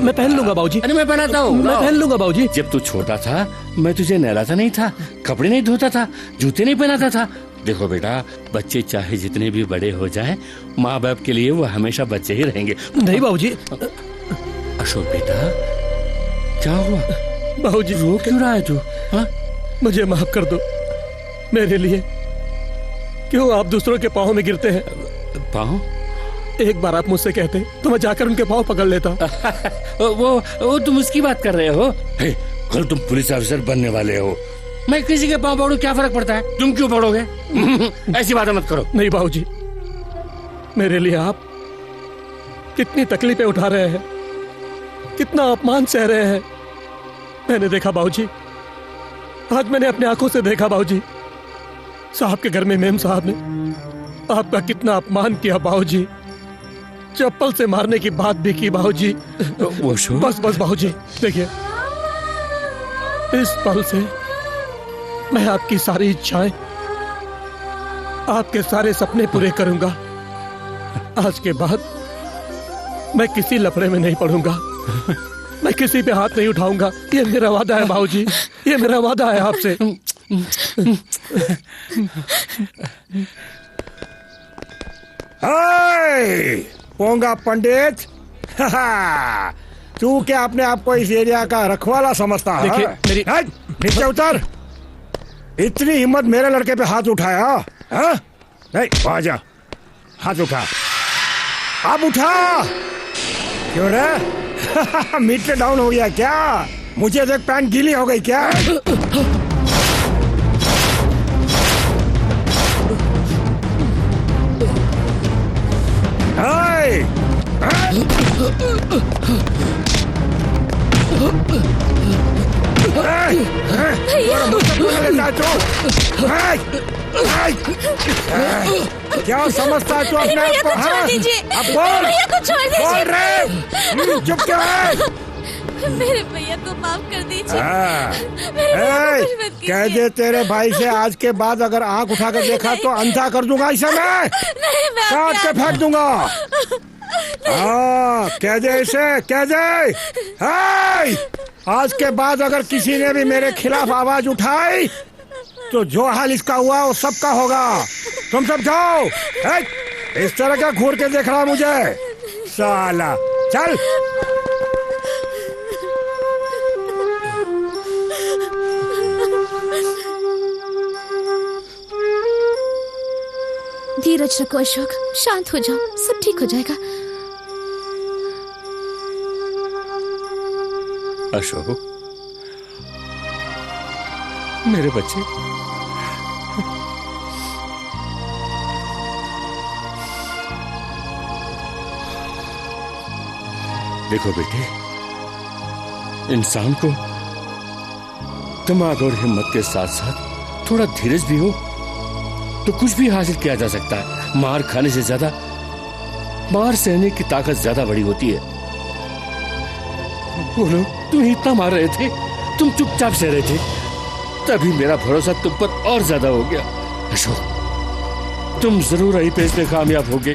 [SPEAKER 6] मैं पहन लूंगा बाबूजी।
[SPEAKER 9] अरे मैं पहनाता हूँ,
[SPEAKER 6] मैं पहन लूंगा बाबूजी।
[SPEAKER 9] जब तू छोटा था मैं तुझे नहलाता नहीं था, कपड़े नहीं धोता था, जूते नहीं पहनाता था, देखो बेटा, बच्चे चाहे जितने भी बड़े हो जाएं, माँ बाप के लिए वो हमेशा बच्चे ही रहेंगे।
[SPEAKER 6] नहीं बाबूजी।
[SPEAKER 9] अशोक बेटा, क्या हुआ?
[SPEAKER 6] बाबूजी
[SPEAKER 9] रो क्यों रहा है तू? हाँ?
[SPEAKER 6] मुझे माफ कर दो। मेरे लिए क्यों आप दूसरों के पाँव में गिरते हैं?
[SPEAKER 9] पाँव?
[SPEAKER 6] एक बार आप मुझसे कहते तो मैं जाकर उनके पाँव पकड़ लेता।
[SPEAKER 9] वो तुम उसकी बात कर रहे हो? कल तुम पुलिस ऑफिसर बनने वाले हो, मैं किसी के पाँव पकड़ूं, क्या फर्क पड़ता है? तुम क्यों पकड़ोगे? ऐसी बातें मत करो।
[SPEAKER 6] नहीं बाबूजी, मेरे लिए आप कितनी तकलीफें उठा रहे हैं, कितना अपमान सह रहे हैं। मैंने देखा बाबूजी, आज मैंने अपने आंखों से देखा बाबूजी, साहब के घर में मेम साहब ने आपका कितना अपमान किया बाबूजी, चप्पल से मारने की बात भी की बाबूजी। बस बस बाबूजी, देखिए इस पल से मैं आपकी सारी इच्छाएं, आपके सारे सपने पूरे करूंगा। आज के बाद मैं किसी लफड़े में नहीं पड़ूंगा, मैं किसी पे हाथ नहीं उठाऊंगा। ये मेरा वादा है बाबूजी, ये मेरा वादा है आपसे।
[SPEAKER 21] पोंगा पंडित, तू क्या अपने आप को इस एरिया का रखवाला समझता है?
[SPEAKER 6] देखिए मेरी
[SPEAKER 21] नीचे उतर। इतनी हिम्मत मेरे लड़के पे हाथ उठाया? हाँ? नहीं, आजा, हाथ उठा, अब उठा। क्यों रे? मीटर डाउन हो गया क्या? मुझे देख पैंट गीली हो गई क्या? क्या समझता है तू अपने आप को? अब बोल, बोल रे, चुप क्यों है?
[SPEAKER 18] मेरे भैया को माफ कर दीजिए।
[SPEAKER 21] कह दे तेरे भाई से आज के बाद अगर आंख उठा कर देखा तो अंधा कर दूंगा इसे मैं, काट के फेंक दूंगा। हाँ, कह दे इसे, कह दे। आज के बाद अगर किसी ने भी मेरे खिलाफ आवाज उठाई तो जो हाल इसका हुआ वो सबका होगा। तुम सब जाओ। इस तरह का घूर के देख रहा मुझे साला। चल।
[SPEAKER 15] धीरज रखो अशोक, शांत हो जाओ, सब ठीक हो जाएगा।
[SPEAKER 9] अशोक, मेरे बच्चे, देखो बेटे, इंसान को दिमाग और हिम्मत के साथ साथ थोड़ा धीरज भी हो तो कुछ भी हासिल किया जा सकता है। मार खाने से ज्यादा मार सहने की ताकत ज्यादा बड़ी होती है। वो लोग तुम्हें इतना मार रहे थे, तुम चुपचाप सह रहे थे, तभी मेरा भरोसा तुम पर और ज्यादा हो गया। अशोक, तुम जरूर आईपीएस में कामयाब होगे,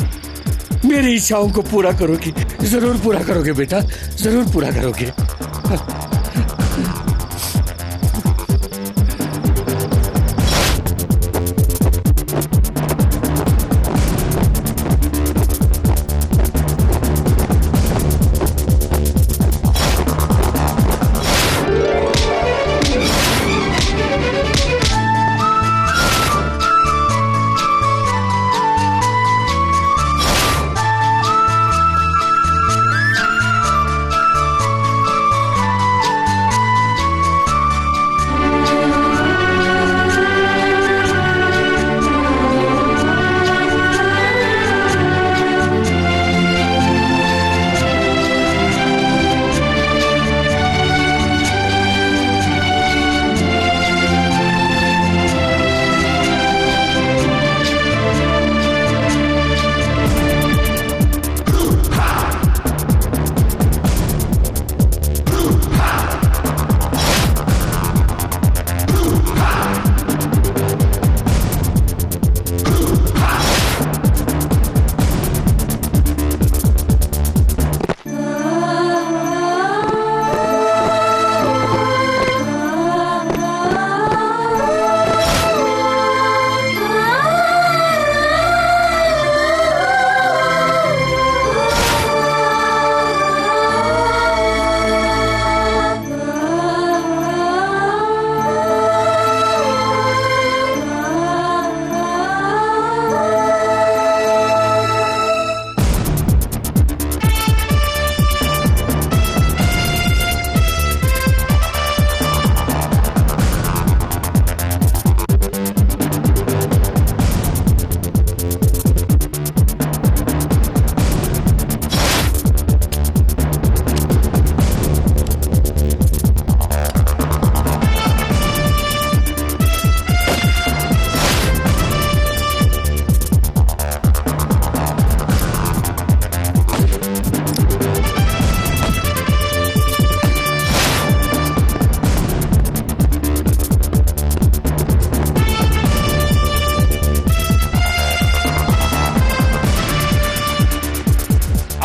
[SPEAKER 9] मेरी इच्छाओं को पूरा करोगे, जरूर पूरा करोगे बेटा, जरूर पूरा करोगे।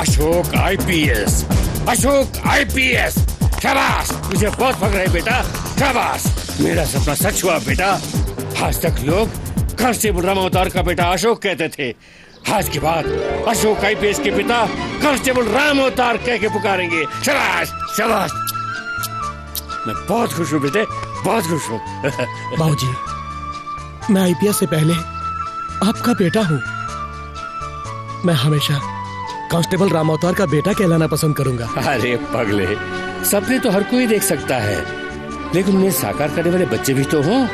[SPEAKER 9] Ashok IPS, Ashok IPS. शाबाश, मुझे बहुत फख्र है बेटा, शाबाश। मेरा सपना सच हुआ बेटा। आज तक लोग कांस्टेबल राम अवतार का बेटा अशोक कहते थे, आज के बाद अशोक आईपीएस के पिता कांस्टेबल राम अवतार कह के पुकारेंगे। शाबाश शाबाश। मैं बहुत खुश हूँ बेटे, बहुत खुश हूँ।
[SPEAKER 6] बाबूजी, मैं आईपीएस से पहले आपका बेटा हूँ। मैं हमेशा कांस्टेबल राम अवतार का बेटा कहलाना पसंद करूंगा।
[SPEAKER 9] अरे पगले, सपने तो हर कोई देख सकता है, लेकिन उन्हें साकार करने वाले बच्चे भी तो हों।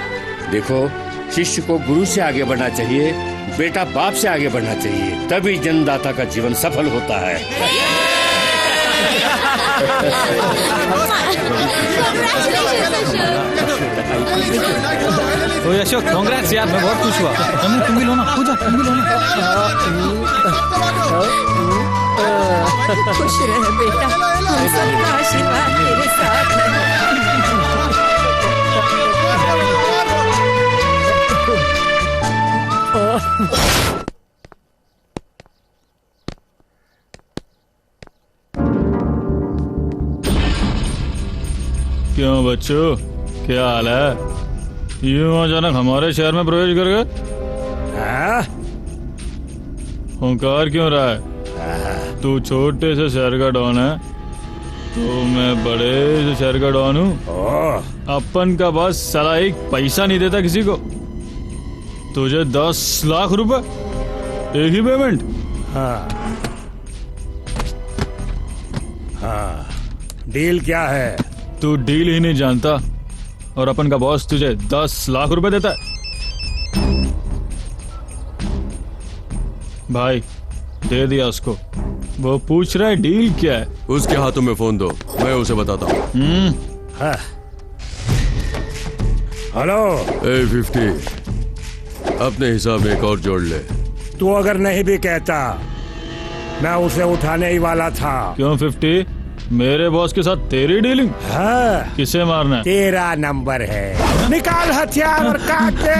[SPEAKER 9] देखो, शिष्य को गुरु से आगे बढ़ना चाहिए, बेटा बाप से आगे बढ़ना चाहिए, तभी जन्मदाता का जीवन सफल होता है।
[SPEAKER 10] ओए अशोक, कांग्रेस यार, मैं बहुत खुश हुआ। तुम भी लो ना, पूजा तुम भी लो ना।
[SPEAKER 19] खुश रहे बेटा, हम सबका आशीर्वाद तेरे साथ है।
[SPEAKER 10] क्यों बच्चों, क्या हाल है? यूं अचानक हमारे शहर में प्रवेश कर गए? हुंकार क्यों रहा है? तू छोटे से शहर का डॉन है, तो मैं बड़े से शहर का डॉन हूँ। अपन का बस साला एक पैसा नहीं देता किसी को। तुझे 10 लाख रुपए एक ही पेमेंट?
[SPEAKER 21] हाँ, डील क्या है?
[SPEAKER 10] तू डील ही नहीं जानता, और अपन का बॉस तुझे 10 लाख रुपए देता है। भाई, दे दिया उसको। वो पूछ रहा है डील क्या है।
[SPEAKER 11] उसके हाथों में फोन दो, मैं उसे बताता हूँ।
[SPEAKER 21] हेलो
[SPEAKER 11] A50, अपने हिसाब में एक और जोड़ ले।
[SPEAKER 21] तू अगर नहीं भी कहता, मैं उसे उठाने ही वाला था।
[SPEAKER 10] क्यों 50? मेरे बॉस के साथ तेरी डीलिंग?
[SPEAKER 21] हाँ।
[SPEAKER 10] किसे मारना है?
[SPEAKER 21] तेरा नंबर है, निकाल हथियार और काट दे।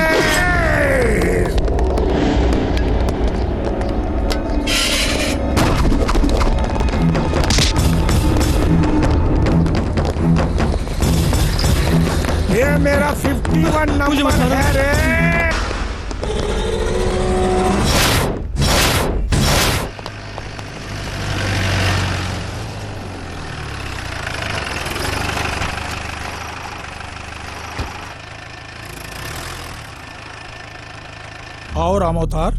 [SPEAKER 21] ये मेरा 51 नंबर है रे।
[SPEAKER 5] और राम अवतार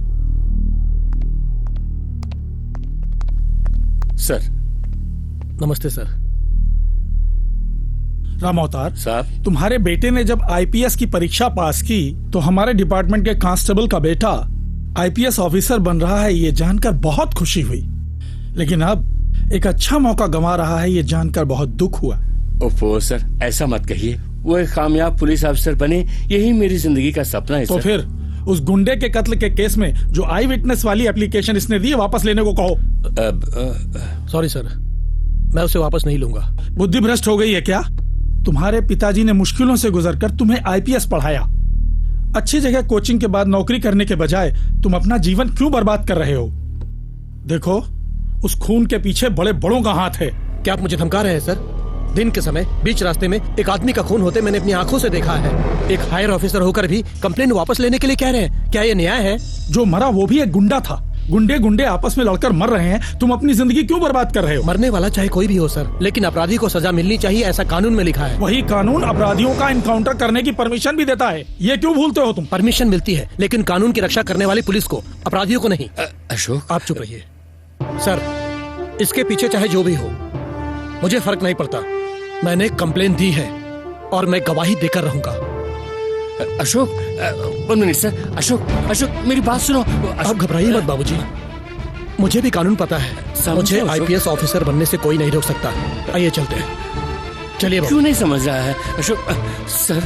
[SPEAKER 9] सर।
[SPEAKER 6] नमस्ते सर।
[SPEAKER 5] राम अवतार
[SPEAKER 9] साहब,
[SPEAKER 5] तुम्हारे बेटे ने जब आईपीएस की परीक्षा पास की तो हमारे डिपार्टमेंट के कांस्टेबल का बेटा आईपीएस ऑफिसर बन रहा है, ये जानकर बहुत खुशी हुई। लेकिन अब एक अच्छा मौका गंवा रहा है, ये जानकर बहुत दुख हुआ।
[SPEAKER 9] ओफो सर, ऐसा मत कहिए। वो एक कामयाब पुलिस अफसर बने, यही मेरी जिंदगी का सपना है।
[SPEAKER 5] तो फिर उस गुंडे के कत्ल के केस में जो आई विटनेस वाली एप्लीकेशन इसने दी है, वापस लेने को कहो।
[SPEAKER 6] सॉरी सर, मैं उसे वापस नहीं लूंगा।
[SPEAKER 5] बुद्धि भ्रष्ट हो गई है क्या? तुम्हारे पिताजी ने मुश्किलों से गुजरकर तुम्हें आईपीएस पढ़ाया। अच्छी जगह कोचिंग के बाद नौकरी करने के बजाय तुम अपना जीवन क्यों बर्बाद कर रहे हो? देखो, उस खून के पीछे बड़े बड़ों का हाथ है।
[SPEAKER 6] क्या आप मुझे धमका रहे हैं सर? दिन के समय बीच रास्ते में एक आदमी का खून होते मैंने अपनी आंखों से देखा है। एक हायर ऑफिसर होकर भी कंप्लेंट वापस लेने के लिए कह रहे हैं, क्या ये न्याय है?
[SPEAKER 5] जो मरा वो भी एक गुंडा था। गुंडे गुंडे आपस में लड़कर मर रहे हैं, तुम अपनी जिंदगी क्यों बर्बाद कर रहे हो?
[SPEAKER 6] मरने वाला चाहे कोई भी हो सर, लेकिन अपराधी को सजा मिलनी चाहिए, ऐसा कानून में लिखा है।
[SPEAKER 5] वही कानून अपराधियों का इनकाउंटर करने की परमिशन भी देता है, ये क्यों भूलते हो तुम?
[SPEAKER 6] परमिशन मिलती है, लेकिन कानून की रक्षा करने वाली पुलिस को, अपराधियों को नहीं।
[SPEAKER 9] अशोक,
[SPEAKER 6] आप चुप रहिए सर। इसके पीछे चाहे जो भी हो, मुझे फर्क नहीं पड़ता। मैंने कंप्लेन दी है और मैं गवाही देकर रहूंगा।
[SPEAKER 9] Ashok, 1 minute sir. अशोक, अशोक मेरी बात सुनो।
[SPEAKER 6] आप घबराइए मत बाबूजी, मुझे भी कानून पता है। मुझे आईपीएस ऑफिसर बनने से कोई नहीं रोक सकता। आइए चलते हैं। चलिए।
[SPEAKER 9] क्यों नहीं समझ रहा है Ashok? Sir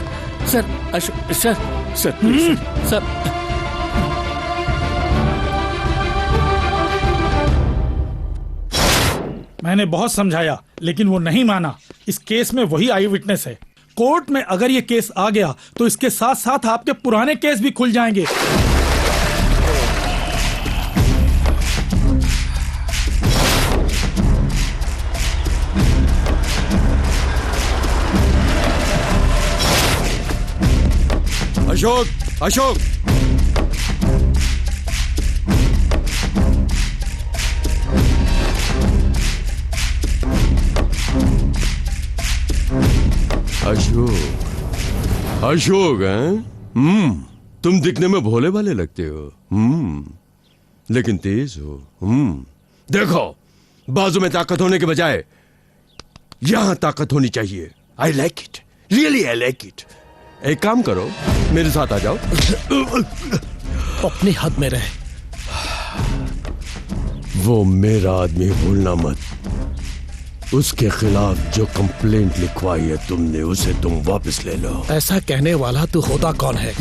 [SPEAKER 9] sir Ashok sir sir sir.
[SPEAKER 5] मैंने बहुत समझाया, लेकिन वो नहीं माना। इस केस में वही आई विटनेस है। कोर्ट में अगर ये केस आ गया तो इसके साथ साथ आपके पुराने केस भी खुल जाएंगे।
[SPEAKER 11] अशोक, अशोक, अशोक, अशोक हैं? तुम दिखने में भोले भाले लगते हो, लेकिन तेज हो। देखो, बाजू में ताकत होने के बजाय यहां ताकत होनी चाहिए। I like it, really I like it. एक काम करो, मेरे साथ आ जाओ।
[SPEAKER 6] अपनी हद में रहे।
[SPEAKER 11] वो मेरा आदमी भूलना मत। उसके खिलाफ जो कंप्लेंट लिखवाई है तुमने, उसे तुम वापस ले लो।
[SPEAKER 6] ऐसा कहने वाला तू होता कौन है?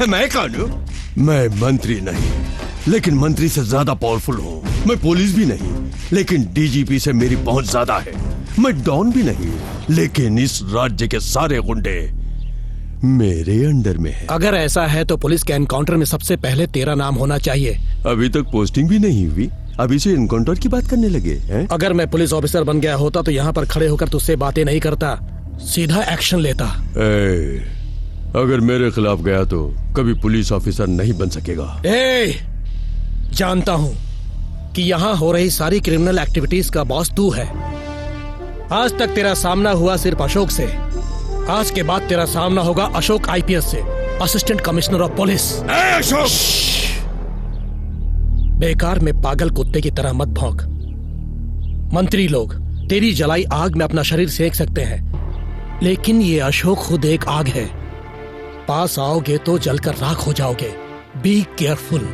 [SPEAKER 11] मैं कौन हूँ? मैं मंत्री नहीं, लेकिन मंत्री से ज्यादा पावरफुल हूँ। मैं पुलिस भी नहीं, लेकिन डीजीपी से मेरी पहुंच ज्यादा है। मैं डॉन भी नहीं, लेकिन इस राज्य के सारे गुंडे मेरे अंडर में है।
[SPEAKER 6] अगर ऐसा है तो पुलिस के एनकाउंटर में सबसे पहले तेरा नाम होना चाहिए।
[SPEAKER 11] अभी तक पोस्टिंग भी नहीं हुई, अभी से एनकाउंटर की बात करने लगे हैं?
[SPEAKER 6] अगर मैं पुलिस ऑफिसर बन गया होता तो यहाँ पर खड़े होकर तुझसे बातें नहीं करता, सीधा एक्शन लेता।
[SPEAKER 11] अगर मेरे खिलाफ गया तो कभी पुलिस ऑफिसर नहीं बन सकेगा।
[SPEAKER 6] जानता हूँ कि यहाँ हो रही सारी क्रिमिनल एक्टिविटीज का बॉस तू है। आज तक तेरा सामना हुआ सिर्फ अशोक से, आज के बाद तेरा सामना होगा अशोक आईपीएस से, assistant commissioner of police.
[SPEAKER 11] Ashok,
[SPEAKER 6] बेकार में पागल कुत्ते की तरह मत भौंक। मंत्री लोग तेरी जलाई आग में अपना शरीर सेक सकते हैं, लेकिन ये अशोक खुद एक आग है। पास आओगे तो जलकर राख हो जाओगे। Be careful.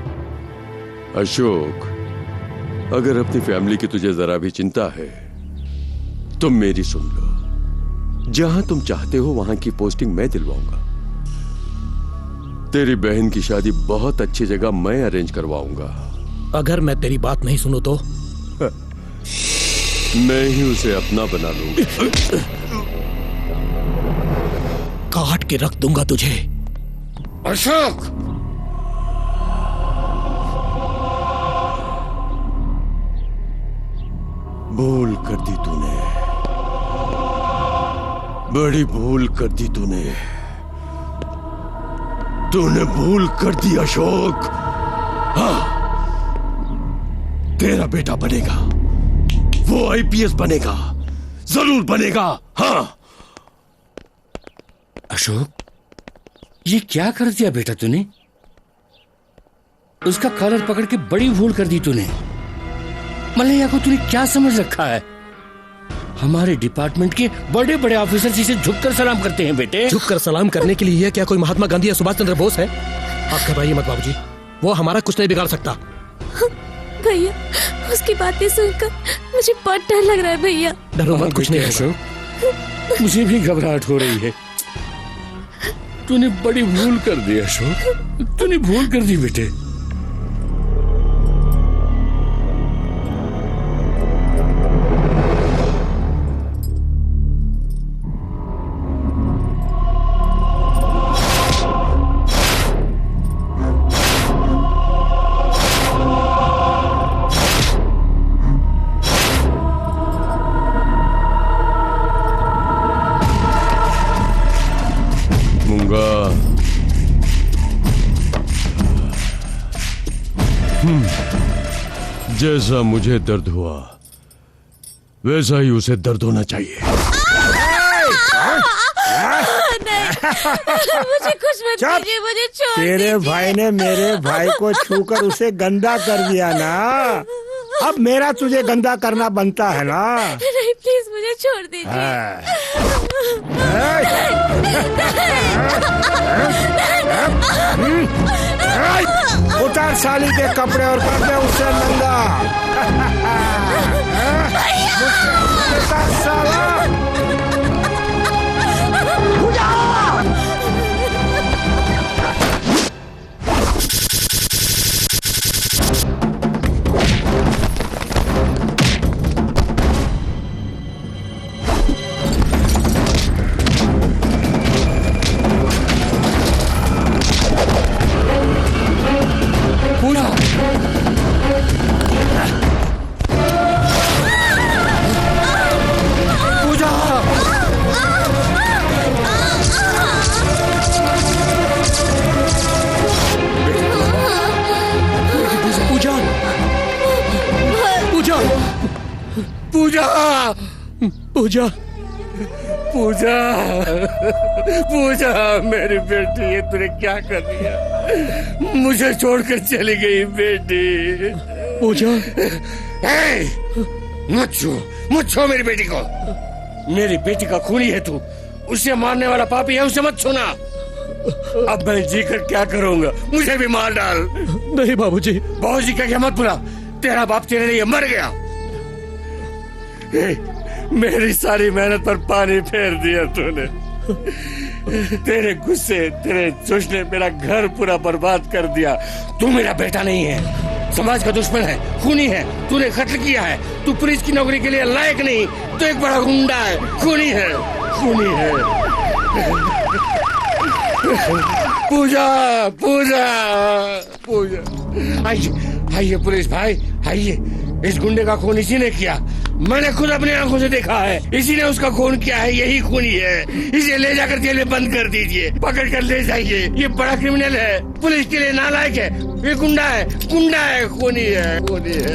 [SPEAKER 11] अशोक, अगर अपनी फैमिली की तुझे जरा भी चिंता है तो मेरी सुन लो। जहां तुम चाहते हो वहां की पोस्टिंग मैं दिलवाऊंगा। तेरी बहन की शादी बहुत अच्छी जगह मैं अरेंज करवाऊंगा।
[SPEAKER 6] अगर मैं तेरी बात नहीं सुनूं तो?
[SPEAKER 11] मैं ही उसे अपना बना लूंगा।
[SPEAKER 6] काट के रख दूंगा तुझे।
[SPEAKER 11] अशोक, भूल कर दी तूने, बड़ी भूल कर दी तूने। तूने भूल कर दी अशोक। हाँ, तेरा बेटा बनेगा, वो आईपीएस बनेगा, जरूर बनेगा। हाँ।
[SPEAKER 9] अशोक, ये क्या कर दिया बेटा तूने? उसका कॉलर पकड़ के बड़ी भूल कर दी तूने। मलैया को तूने क्या समझ रखा है? हमारे डिपार्टमेंट के बड़े बड़े ऑफिसर जिसे झुककर सलाम करते हैं बेटे।
[SPEAKER 6] झुककर सलाम करने के लिए क्या कोई महात्मा गांधी या सुभाष चंद्र बोस है? आप घबराइए मत बाबूजी, वो हमारा कुछ नहीं बिगाड़ सकता।
[SPEAKER 18] भैया, उसकी बातें सुनकर मुझे बहुत डर लग रहा है। भैया
[SPEAKER 6] डरो मत, कुछ नहीं
[SPEAKER 9] अशोक। मुझे भी घबराहट हो रही है। तूने बड़ी भूल कर दी अशोक, तूने भूल कर दी बेटे।
[SPEAKER 11] जैसा मुझे दर्द हुआ वैसा ही उसे दर्द होना चाहिए।
[SPEAKER 18] मुझे कुछ मत कीजिए, मुझे छोड़ दीजिए।
[SPEAKER 21] तेरे भाई ने मेरे भाई को छूकर उसे गंदा कर दिया ना, अब मेरा तुझे गंदा करना बनता है ना।
[SPEAKER 18] नहीं, प्लीज मुझे छोड़ दीजिए।
[SPEAKER 21] उतार साली के कपड़े और कर दे उससे नंगा। उतार साला।
[SPEAKER 9] पूजा पूजा पूजा पूजा मेरी बेटी, ये तूने क्या कर दिया? मुझे छोड़कर चली गई बेटी।
[SPEAKER 11] पूजा
[SPEAKER 9] मत छू मेरी बेटी को। मेरी बेटी का खूनी है तू, उसे मारने वाला पापी है, उसे मत छूना। अब मैं जीकर क्या करूंगा? मुझे भी मार डाल।
[SPEAKER 11] नहीं बाबूजी।
[SPEAKER 9] बाबूजी का क्या मत बुला, तेरा बाप तेरे लिए मर गया। मेरी सारी मेहनत पर पानी फेर दिया तूने। तेरे गुस्से, तेरे जोश ने मेरा घर पूरा बर्बाद कर दिया। तू मेरा बेटा नहीं है, समाज का दुश्मन है, खूनी है, तूने कत्ल किया है। तू पुलिस की नौकरी के लिए लायक नहीं, तू एक बड़ा गुंडा है, खूनी है, खूनी है। पूजा पूजा पूजा, आइए पुलिस भाई, आइए। इस गुंडे का खून इसी ने किया, मैंने खुद अपनी आंखों से देखा है। इसी ने उसका खून किया है, यही खूनी है। इसे ले जाकर जेल में बंद कर दीजिए, पकड़ कर ले जाइए। ये बड़ा क्रिमिनल है, पुलिस के लिए नालायक है, ये गुंडा है, खूनी है, खूनी है।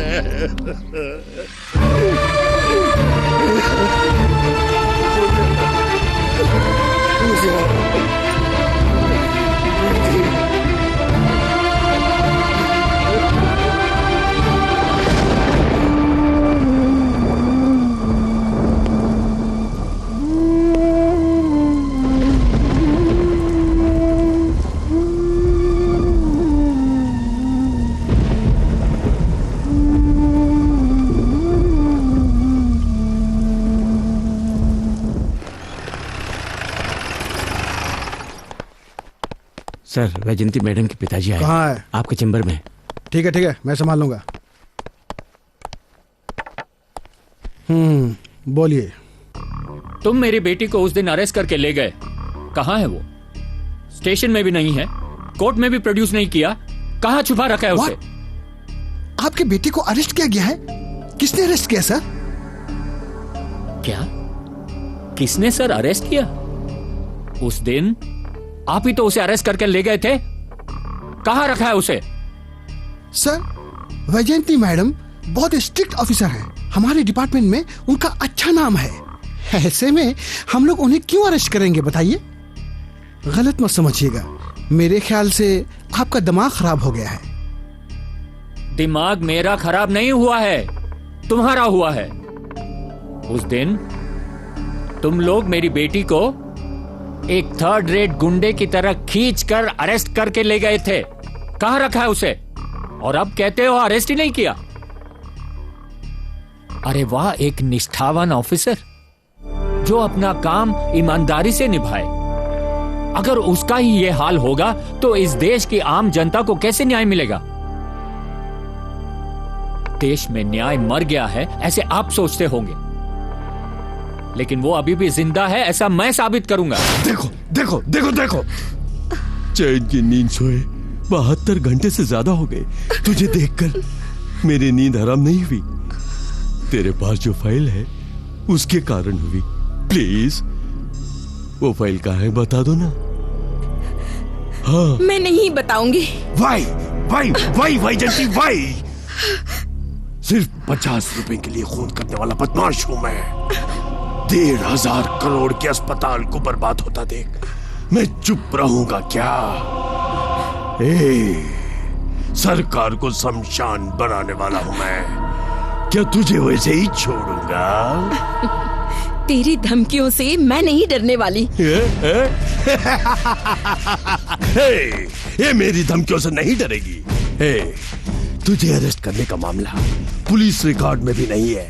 [SPEAKER 2] सर, वैजंती मैडम के पिताजी आए।
[SPEAKER 3] कहाँ है?
[SPEAKER 2] आपके चेंबर में।
[SPEAKER 3] ठीक है, मैं संभाल लूंगा। बोलिए।
[SPEAKER 4] तुम मेरी बेटी को उस दिन अरेस्ट करके ले गए, कहाँ है वो? स्टेशन में भी नहीं है, कोर्ट में भी प्रोड्यूस नहीं किया, कहाँ छुपा रखा है उसे?
[SPEAKER 3] आपके बेटे को अरेस्ट किया गया है? किसने अरेस्ट किया सर?
[SPEAKER 4] क्या? किसने सर अरेस्ट किया? उस दिन आप ही तो उसे अरेस्ट करके ले गए थे, कहाँ रखा है उसे?
[SPEAKER 3] सर, वैजयंती मैडम बहुत स्ट्रिक्ट ऑफिसर हैं। हमारे डिपार्टमेंट में उनका अच्छा नाम है। ऐसे में हम लोग उन्हें क्यों अरेस्ट करेंगे बताइए? गलत मत समझिएगा, मेरे ख्याल से आपका दिमाग खराब हो गया है।
[SPEAKER 4] दिमाग मेरा खराब नहीं हुआ है, तुम्हारा हुआ है। उस दिन तुम लोग मेरी बेटी को एक थर्ड रेट गुंडे की तरह खींचकर अरेस्ट करके ले गए थे, कहां रखा है उसे? और अब कहते हो अरेस्ट ही नहीं किया। अरे वाह, एक निष्ठावान ऑफिसर जो अपना काम ईमानदारी से निभाए। अगर उसका ही ये हाल होगा तो इस देश की आम जनता को कैसे न्याय मिलेगा? देश में न्याय मर गया है ऐसे आप सोचते होंगे, लेकिन वो अभी भी जिंदा है ऐसा मैं साबित करूंगा।
[SPEAKER 11] देखो देखो देखो देखो, चैन की नींद सोए 72 घंटे से ज्यादा हो गए। तुझे देखकर मेरी नींद हराम नहीं हुई। तेरे पास जो फाइल है उसके कारण हुई। प्लीज वो फाइल कहाँ है बता दो ना। हाँ,
[SPEAKER 19] मैं नहीं बताऊंगी।
[SPEAKER 11] वाई वाई वाई वाई जंती वाई। सिर्फ 50 रुपए के लिए खून करने वाला बदमाश हूं मैं। 1,500 करोड़ के अस्पताल को बर्बाद होता देख मैं चुप रहूंगा क्या? सरकार को शमशान बनाने वाला हूं मैं, क्या तुझे वैसे ही छोड़ूंगा?
[SPEAKER 19] तेरी धमकियों से मैं नहीं डरने वाली।
[SPEAKER 11] ये मेरी धमकियों से नहीं डरेगी। तुझे अरेस्ट करने का मामला पुलिस रिकॉर्ड में भी नहीं है।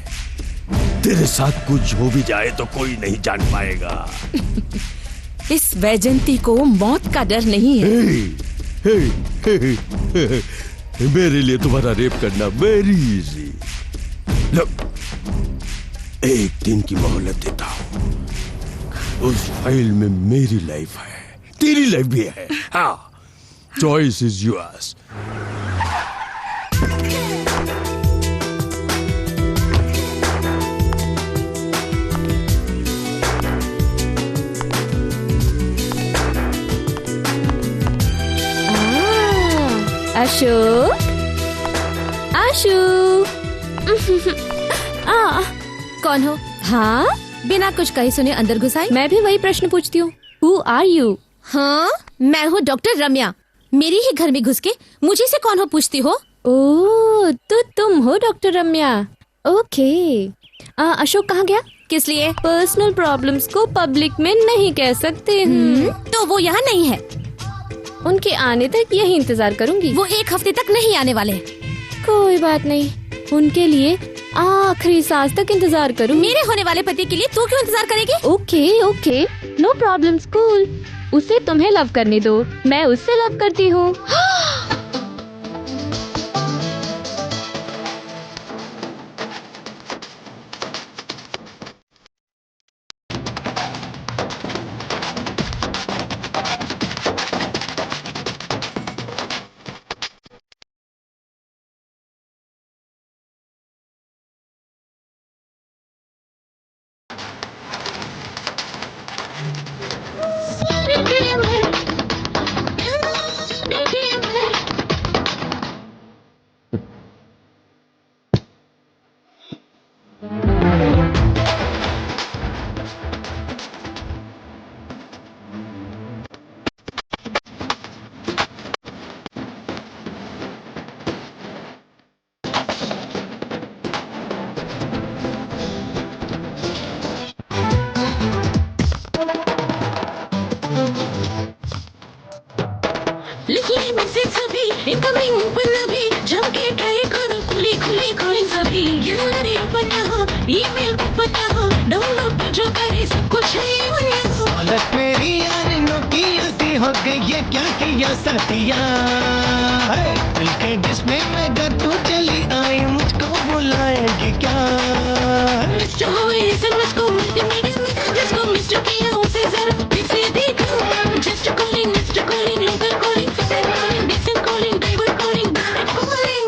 [SPEAKER 11] तेरे साथ कुछ हो भी जाए तो कोई नहीं जान पाएगा।
[SPEAKER 19] इस वैजंती को मौत का डर नहीं है।
[SPEAKER 11] मेरे लिए तुम्हारा रेप करना वेरी इजी। लो, एक दिन की मोहलत देता हूं। उस फाइल में मेरी लाइफ है, तेरी लाइफ भी है। हाँ, चॉइस इज योर्स।
[SPEAKER 18] अशोक,
[SPEAKER 15] कौन हो? हाँ, बिना कुछ कहे सुने अंदर घुसाई। मैं भी वही प्रश्न पूछती हूँ, हु आर यू? हाँ, मैं हूँ डॉक्टर रम्या। मेरी ही घर में घुस के मुझे से कौन हो पूछती हो? ओह, तो तुम हो डॉक्टर रम्या। ओके। अशोक कहाँ गया? किस लिए? पर्सनल प्रॉब्लम्स को पब्लिक में नहीं कह सकते। तो वो यहाँ नहीं है। उनके आने तक यही इंतजार करूंगी। वो 1 हफ्ते तक नहीं आने वाले। कोई बात नहीं, उनके लिए आखिरी सांस तक इंतजार करूँ। मेरे होने वाले पति के लिए तू क्यों इंतजार करेगी? Okay okay, no problem. Cool. उसे तुम्हें लव करने दो, मैं उससे लव करती हूँ।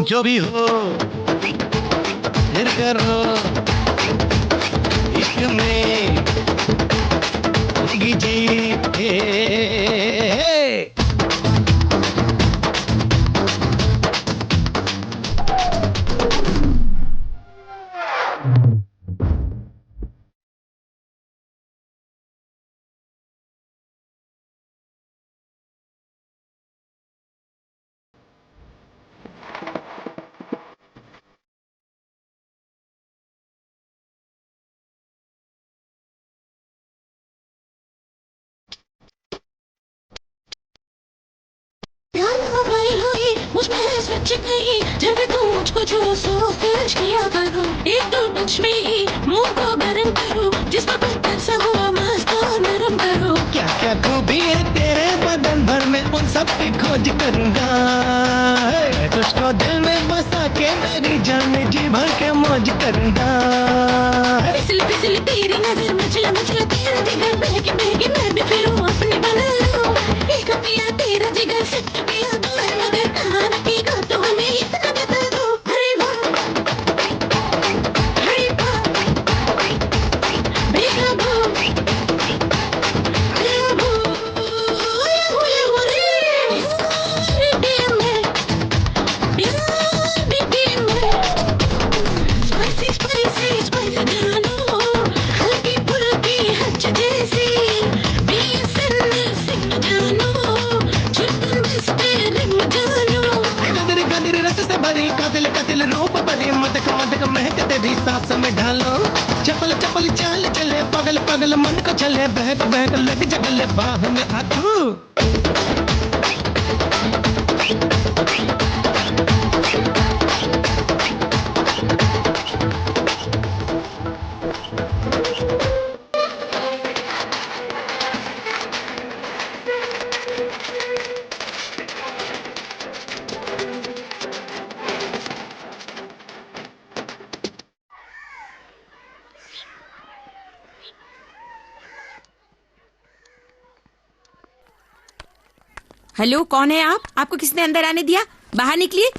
[SPEAKER 12] जो भी हो फिर करो इश्क में
[SPEAKER 19] जब तुम मुझको जो सोच किया करो, एक दो टच में ही मुंह को गरम करो, जिसका बदन सा हुआ मस्त और नरम करो।
[SPEAKER 12] क्या क्या खूबी है तेरे बदन भर में, उन सब की खोज करूंगा। तुझको दिल में बसा के मेरी जान में जी भर के मौज करूंगा।
[SPEAKER 19] फिसल फिसल तेरी नजर मचला मचला तेरा जिगर बहके मैं भी फिरूं अपने बना लूं। एक पिया तेरा जिगर से पिया तो है, मगर कहाँ रखेगा तो हमें इतना बता दो। अरे वाह अरे वाह बेकाबू
[SPEAKER 12] सांस में ढालो, चपल चपल चाल चले, पगल पगल मन को चले, बहक बहक लग जगले बाह में आतू।
[SPEAKER 8] हेलो, कौन है आप? आपको किसने अंदर आने दिया? बाहर निकलिए,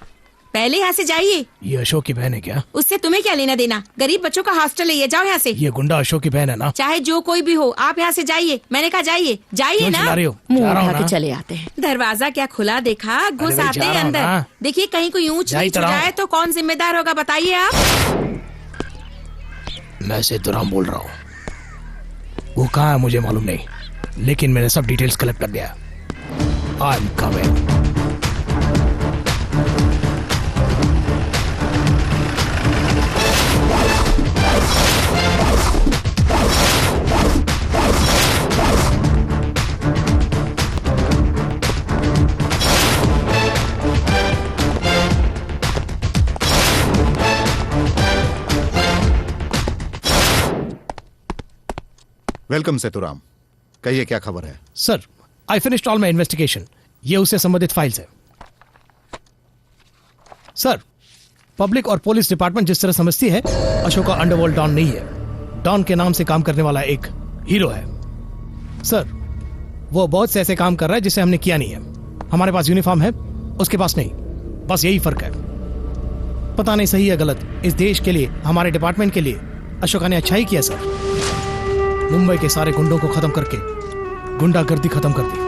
[SPEAKER 8] पहले यहाँ से जाइए।
[SPEAKER 14] ये अशोक की बहन है क्या?
[SPEAKER 8] उससे तुम्हें क्या लेना देना? गरीब बच्चों का हॉस्टल है, ये जाओ यहाँ से।
[SPEAKER 14] ये गुंडा अशोक की बहन है ना?
[SPEAKER 8] चाहे जो कोई भी हो, आप यहाँ से जाइए। मैंने कहा जाइए, जाइए ना।
[SPEAKER 14] मुंह उठा के
[SPEAKER 8] चले आते हैं। दरवाजा क्या खुला देखा? घुस आते हैं अंदर। देखिए कहीं कोई ऊंच नीच हो जाए तो कौन जिम्मेदार होगा, बताइए आप।
[SPEAKER 14] मैं सेतुराम बोल रहा हूँ। वो कहाँ है मुझे मालूम नहीं, लेकिन मैंने सब डिटेल्स कलेक्ट कर दिया। I am coming.
[SPEAKER 13] Welcome Seturam, कहिए क्या खबर है?
[SPEAKER 14] Sir, I finished all my investigation. ये उससे संबंधित फाइल्स है। सर, पब्लिक और पुलिस डिपार्टमेंट जिस तरह समझती है, अशोका अंडरवर्ल्ड डॉन नहीं है। डॉन के नाम से काम करने वाला एक हीरो है। सर, वो बहुत से ऐसे काम कर रहा है जिसे हमने किया नहीं है। हमारे पास यूनिफॉर्म है, उसके पास नहीं। बस यही फर्क है। पता नहीं सही है गलत, इस देश के लिए, हमारे डिपार्टमेंट के लिए अशोका ने अच्छा ही किया सर। मुंबई के सारे गुंडों को खत्म करके गुंडागर्दी खत्म कर दी।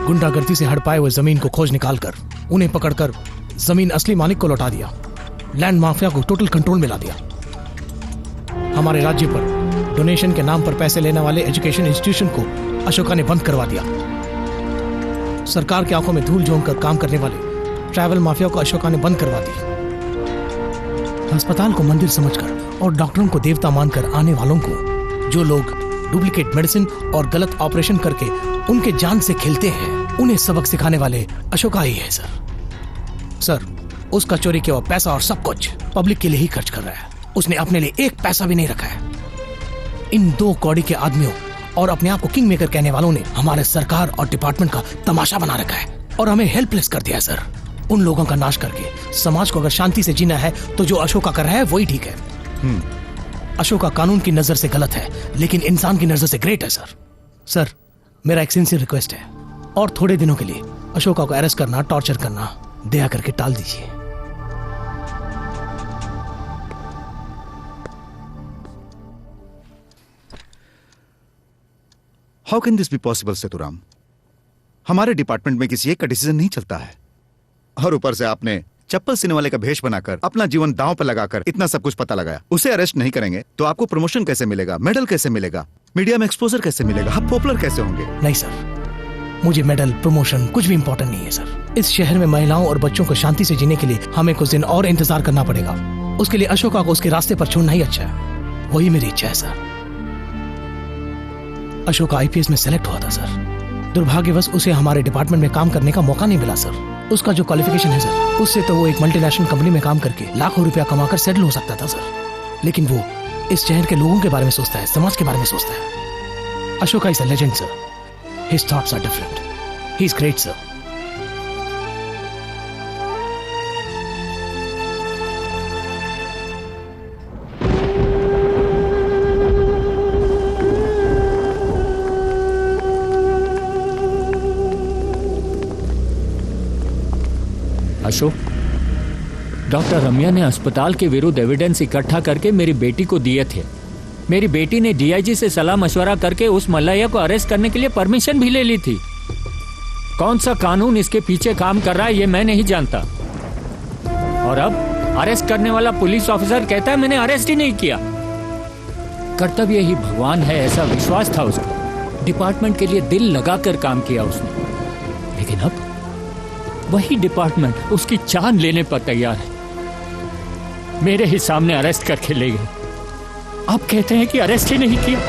[SPEAKER 14] गुंडागर्दी से हड़पाए हुए जमीन को खोज निकालकर उन्हें पकड़कर जमीन असली मालिक को लौटा दिया। लैंड माफिया को टोटल कंट्रोल में ला दिया। हमारे राज्य पर डोनेशन के नाम पर पैसे लेने वाले एजुकेशन इंस्टीट्यूशन को अशोका ने बंद करवा दिया। सरकार की आंखों में धूल झोंक कर काम करने वाले ट्रैवल माफिया को अशोका ने बंद करवा दी। अस्पताल को मंदिर समझकर और डॉक्टरों को देवता मानकर आने वालों को, जो लोग डुप्लीकेट मेडिसिन और गलत ऑपरेशन करके उनके जान से खेलते हैं, उन्हें सबक सिखाने वाले अशोका ही है सर। उसका चोरी किया हुआ पैसा और सब कुछ पब्लिक के लिए ही खर्च कर रहा है। उसने अपने लिए एक पैसा भी नहीं रखा है। इन दो कौड़ी के आदमियों और अपने आप को किंग मेकर कहने वालों ने हमारे सरकार और डिपार्टमेंट का तमाशा बना रखा है और हमें हेल्पलेस कर दिया सर। उन लोगों का नाश करके समाज को अगर शांति से जीना है तो जो अशोका कर रहा है वही ठीक है। अशोका कानून की नजर से गलत है, लेकिन इंसान की नजर से ग्रेट है सर। मेरा एक सिंसियर रिक्वेस्ट है, और थोड़े दिनों के लिए अशोका को अरेस्ट करना, टॉर्चर करना दया करके टाल दीजिए।
[SPEAKER 13] How can this be possible Seturam? हमारे डिपार्टमेंट में किसी एक का डिसीजन नहीं चलता है, और ऊपर से आपने चप्पल सीने वाले का भेष बनाकर अपना जीवन दांव पर लगाकर इतना सब कुछ पता लगाया। उसे अरेस्ट नहीं करेंगे तो आपको प्रमोशन कैसे मिलेगा, मेडल कैसे मिलेगा, मीडिया में एक्सपोजर कैसे मिलेगा, आप पॉपुलर कैसे होंगे?
[SPEAKER 14] नहीं सर, मुझे मेडल, प्रमोशन कुछ भी इंपॉर्टेंट नहीं है सर। इस शहर में महिलाओं और बच्चों को शांति से जीने के लिए हमें कुछ दिन और इंतजार करना पड़ेगा। उसके लिए अशोका को उसके रास्ते पर छोड़ना ही अच्छा है। वही मेरी इच्छा है सर। अशोका IPS में सेलेक्ट हुआ था सर। दुर्भाग्यवश उसे हमारे डिपार्टमेंट में काम करने का मौका नहीं मिला सर। उसका जो क्वालिफिकेशन है सर, उससे तो वो एक मल्टीनेशनल कंपनी में काम करके लाखों रुपया कमाकर सेटल हो सकता था सर। लेकिन वो इस शहर के लोगों के बारे में सोचता है, समाज के बारे में सोचता है। Ashoka is a legend sir. His thoughts are different. He is great sir.
[SPEAKER 4] Ashok, doctor Ramya ने अस्पताल के विरुद्ध एविडेंस इकट्ठा करके मेरी बेटी को दिए थे। मेरी बेटी ने DIG से सलाह मशवरा करके उस मल्लैया को अरेस्ट करने के लिए परमिशन भी ले ली थी। कौन सा कानून इसके पीछे काम कर रहा है ये मैं नहीं जानता। और अब अरेस्ट करने वाला पुलिस ऑफिसर कहता है मैंने अरेस्ट ही नहीं किया। कर्तव्य ही भगवान है ऐसा विश्वास था उसका। डिपार्टमेंट के लिए दिल लगाकर काम किया उसने, लेकिन अब वही डिपार्टमेंट उसकी जान लेने पर तैयार है। मेरे ही सामने अरेस्ट करके ले गए। अब कहते हैं कि अरेस्ट ही नहीं किया।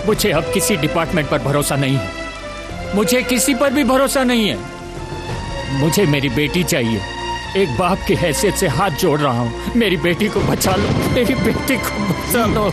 [SPEAKER 4] मुझे अब किसी डिपार्टमेंट पर भरोसा नहीं है। मुझे किसी पर भी भरोसा नहीं है। मुझे मेरी बेटी चाहिए। एक बाप की हैसियत से हाथ जोड़ रहा हूं। मेरी बेटी को बचा लो, मेरी बेटी को बचा लो।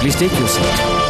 [SPEAKER 2] Please take your seat.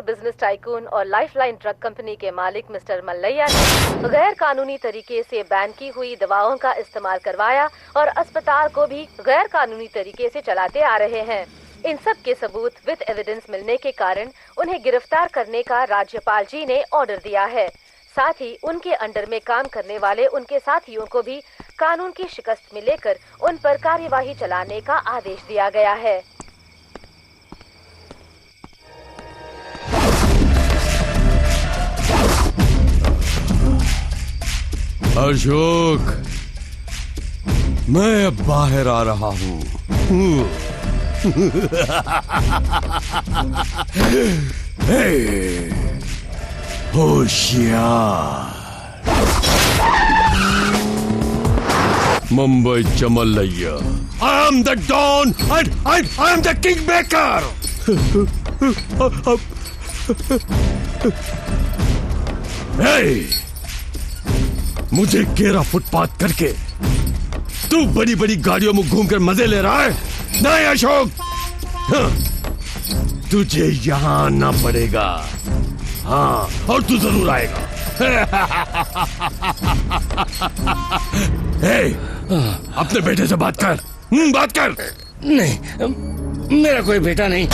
[SPEAKER 8] Business tycoon और लाइफलाइन ड्रग कंपनी के मालिक मिस्टर मल्लैया ने गैर कानूनी तरीके से बैन की हुई दवाओं का इस्तेमाल करवाया और अस्पताल को भी गैर कानूनी तरीके से चलाते आ रहे हैं। इन सब के सबूत विद एविडेंस मिलने के कारण उन्हें गिरफ्तार करने का राज्यपाल जी ने ऑर्डर दिया है। साथ ही उनके अंडर में काम करने वाले उनके साथियों को भी कानून की शिकस्त में लेकर उन पर कार्यवाही चलाने का आदेश दिया गया है।
[SPEAKER 11] अशोक, मैं अब बाहर आ रहा हूँ। होशियार Mumbai चमल्लैया। I am the Don and I am the Kingmaker। मुझे घेरा फुटपाथ करके तू बड़ी बड़ी गाड़ियों में घूमकर मजे ले रहा है? नहीं अशोक, तुझे यहाँ आना पड़ेगा। हाँ, और तू जरूर आएगा। अपने बेटे से बात कर। बात कर।
[SPEAKER 9] नहीं, मेरा कोई बेटा नहीं।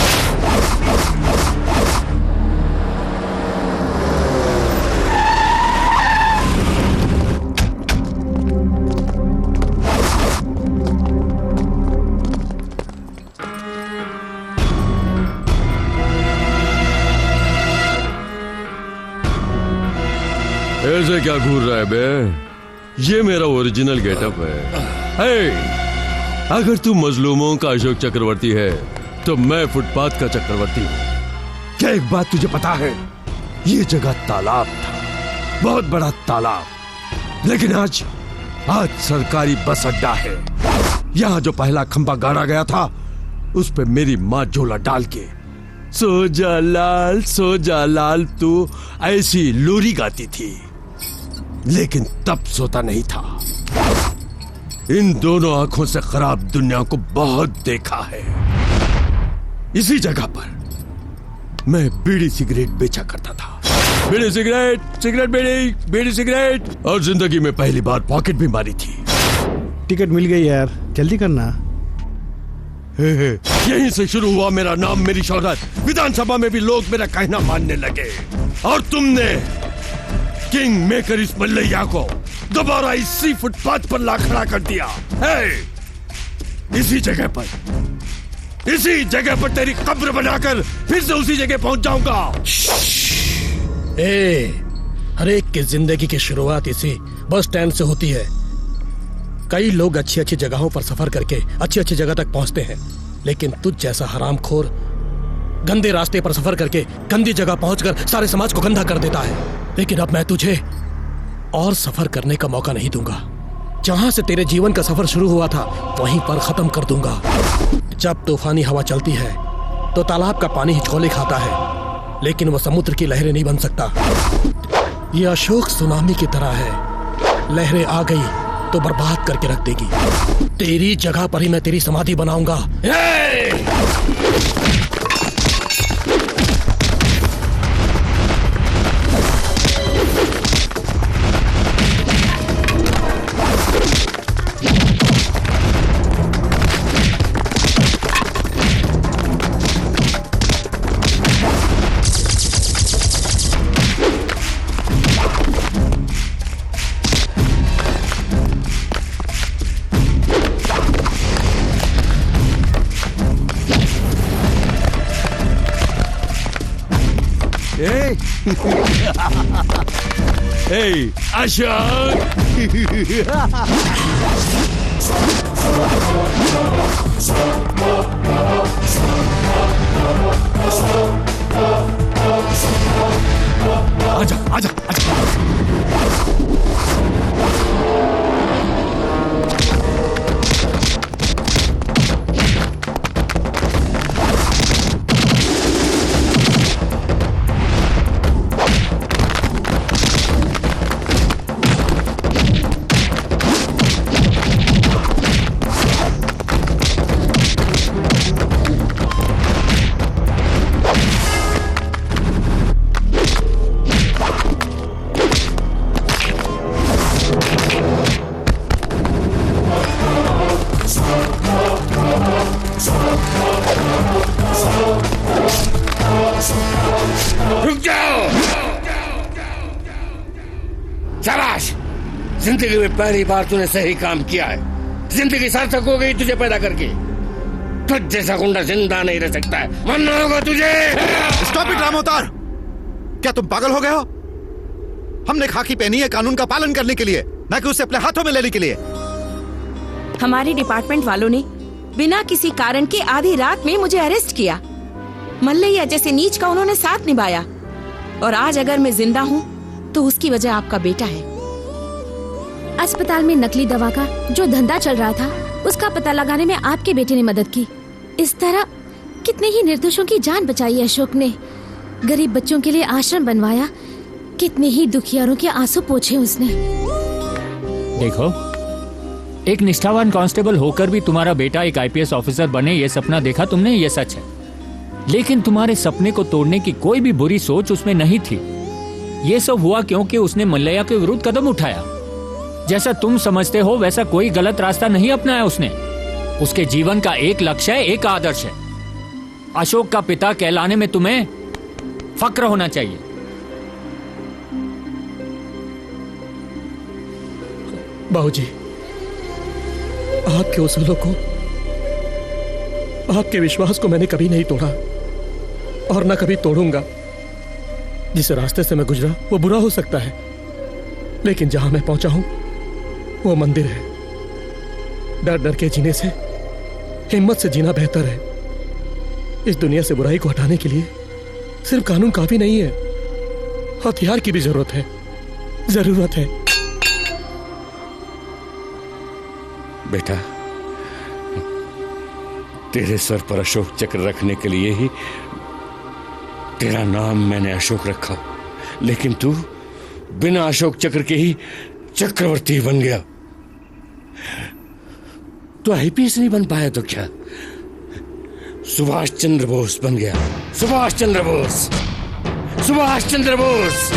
[SPEAKER 11] ऐसे क्या घूर रहा है बे? ये मेरा ओरिजिनल गेटअप है। अगर तू मजलूमों का अशोक चक्रवर्ती है तो मैं फुटपाथ का चक्रवर्ती हूँ। क्या एक बात तुझे पता है? ये जगह तालाब था, बहुत बड़ा तालाब, लेकिन आज सरकारी बस अड्डा है। यहाँ जो पहला खंभा गाड़ा गया था उस पे मेरी माँ झोला डाल के सो जा लाल तू ऐसी लोरी गाती थी, लेकिन तब सोता नहीं था। इन दोनों आंखों से खराब दुनिया को बहुत देखा है। इसी जगह पर मैं बीड़ी सिगरेट बेचा करता था। बीड़ी सिगरेट बीड़ी सिगरेट, और जिंदगी में पहली बार पॉकेट भी मारी थी।
[SPEAKER 21] टिकट मिल गई यार, जल्दी करना।
[SPEAKER 11] यहीं से शुरू हुआ मेरा नाम, मेरी शोहरत। विधानसभा में भी लोग मेरा कहना मानने लगे, और तुमने किंग मेकर इस मल्लैया को दोबारा इसी फुटपाथ पर ला खड़ा कर दिया। इसी जगह पर तेरी कब्र बनाकर फिर से उसी जगह पहुंच जाऊंगा।
[SPEAKER 6] हर एक की जिंदगी की शुरुआत इसी बस स्टैंड से होती है। कई लोग अच्छी अच्छी जगहों पर सफर करके अच्छी अच्छी जगह तक पहुंचते हैं, लेकिन तुझ जैसा हरामखोर गंदे रास्ते पर सफर करके गंदी जगह पहुंचकर सारे समाज को गंदा कर देता है। लेकिन अब मैं तुझे और सफर करने का मौका नहीं दूंगा। जहां से तेरे जीवन का सफर शुरू हुआ था वहीं पर खत्म कर दूंगा। जब तूफानी हवा चलती है तो तालाब का पानी हिचकोले खाता है, लेकिन वो समुद्र की लहरें नहीं बन सकता। ये अशोक सुनामी की तरह है, लहरें आ गई तो बर्बाद करके रख देगी। तेरी जगह पर ही मैं तेरी समाधि बनाऊंगा।
[SPEAKER 11] Hey, Ashok!
[SPEAKER 1] आजा, आजा, आजा।
[SPEAKER 9] जिंदगी में पहली बार तूने सही काम किया है। जिंदगी सार्थक हो गई तुझे पैदा करके। तुझ जैसा गुंडा जिंदा नहीं रह सकता है, मरना होगा तुझे।
[SPEAKER 13] स्टॉप इट रामोतार, क्या तुम पागल हो गए हो? हमने खाकी पहनी है कानून का पालन करने के लिए, ना कि उसे अपने हाथों में लेने के लिए।
[SPEAKER 8] हमारे डिपार्टमेंट वालों ने बिना किसी कारण के आधी रात में मुझे अरेस्ट किया। मल्लैया जैसे नीच का उन्होंने साथ निभाया, और आज अगर मैं जिंदा हूँ तो उसकी वजह आपका बेटा है।
[SPEAKER 15] अस्पताल में नकली दवा का जो धंधा चल रहा था, उसका पता लगाने में आपके बेटे ने मदद की। इस तरह कितने ही निर्दोषों की जान बचाई अशोक ने। गरीब बच्चों के लिए आश्रम बनवाया, कितने ही दुखियारों के आंसू पोंछे उसने।
[SPEAKER 4] देखो, एक निष्ठावान कांस्टेबल होकर भी तुम्हारा बेटा एक आईपीएस ऑफिसर बने, ये सपना देखा तुमने, ये सच है। लेकिन तुम्हारे सपने को तोड़ने की कोई भी बुरी सोच उसमें नहीं थी। ये सब हुआ क्योंकि उसने मल्लैया के विरुद्ध कदम उठाया। जैसा तुम समझते हो वैसा कोई गलत रास्ता नहीं अपनाया उसने। उसके जीवन का एक लक्ष्य है, एक आदर्श है। अशोक का पिता कहलाने में तुम्हें फक्र होना चाहिए।
[SPEAKER 6] बाबूजी, आपके उसूलों को, आपके विश्वास को मैंने कभी नहीं तोड़ा और न कभी तोड़ूंगा। जिस रास्ते से मैं गुजरा वो बुरा हो सकता है, लेकिन जहां मैं पहुंचा हूं वो मंदिर है। डर डर के जीने से हिम्मत से जीना बेहतर है। इस दुनिया से बुराई को हटाने के लिए सिर्फ कानून काफी नहीं है, हथियार की भी जरूरत है।
[SPEAKER 9] बेटा, तेरे सर पर अशोक चक्र रखने के लिए ही तेरा नाम मैंने अशोक रखा, लेकिन तू बिना अशोक चक्र के ही चक्रवर्ती बन गया। तो आईपीएस नहीं बन पाया तो क्या, सुभाष चंद्र बोस बन गया। सुभाष चंद्र बोस, सुभाष चंद्र बोस।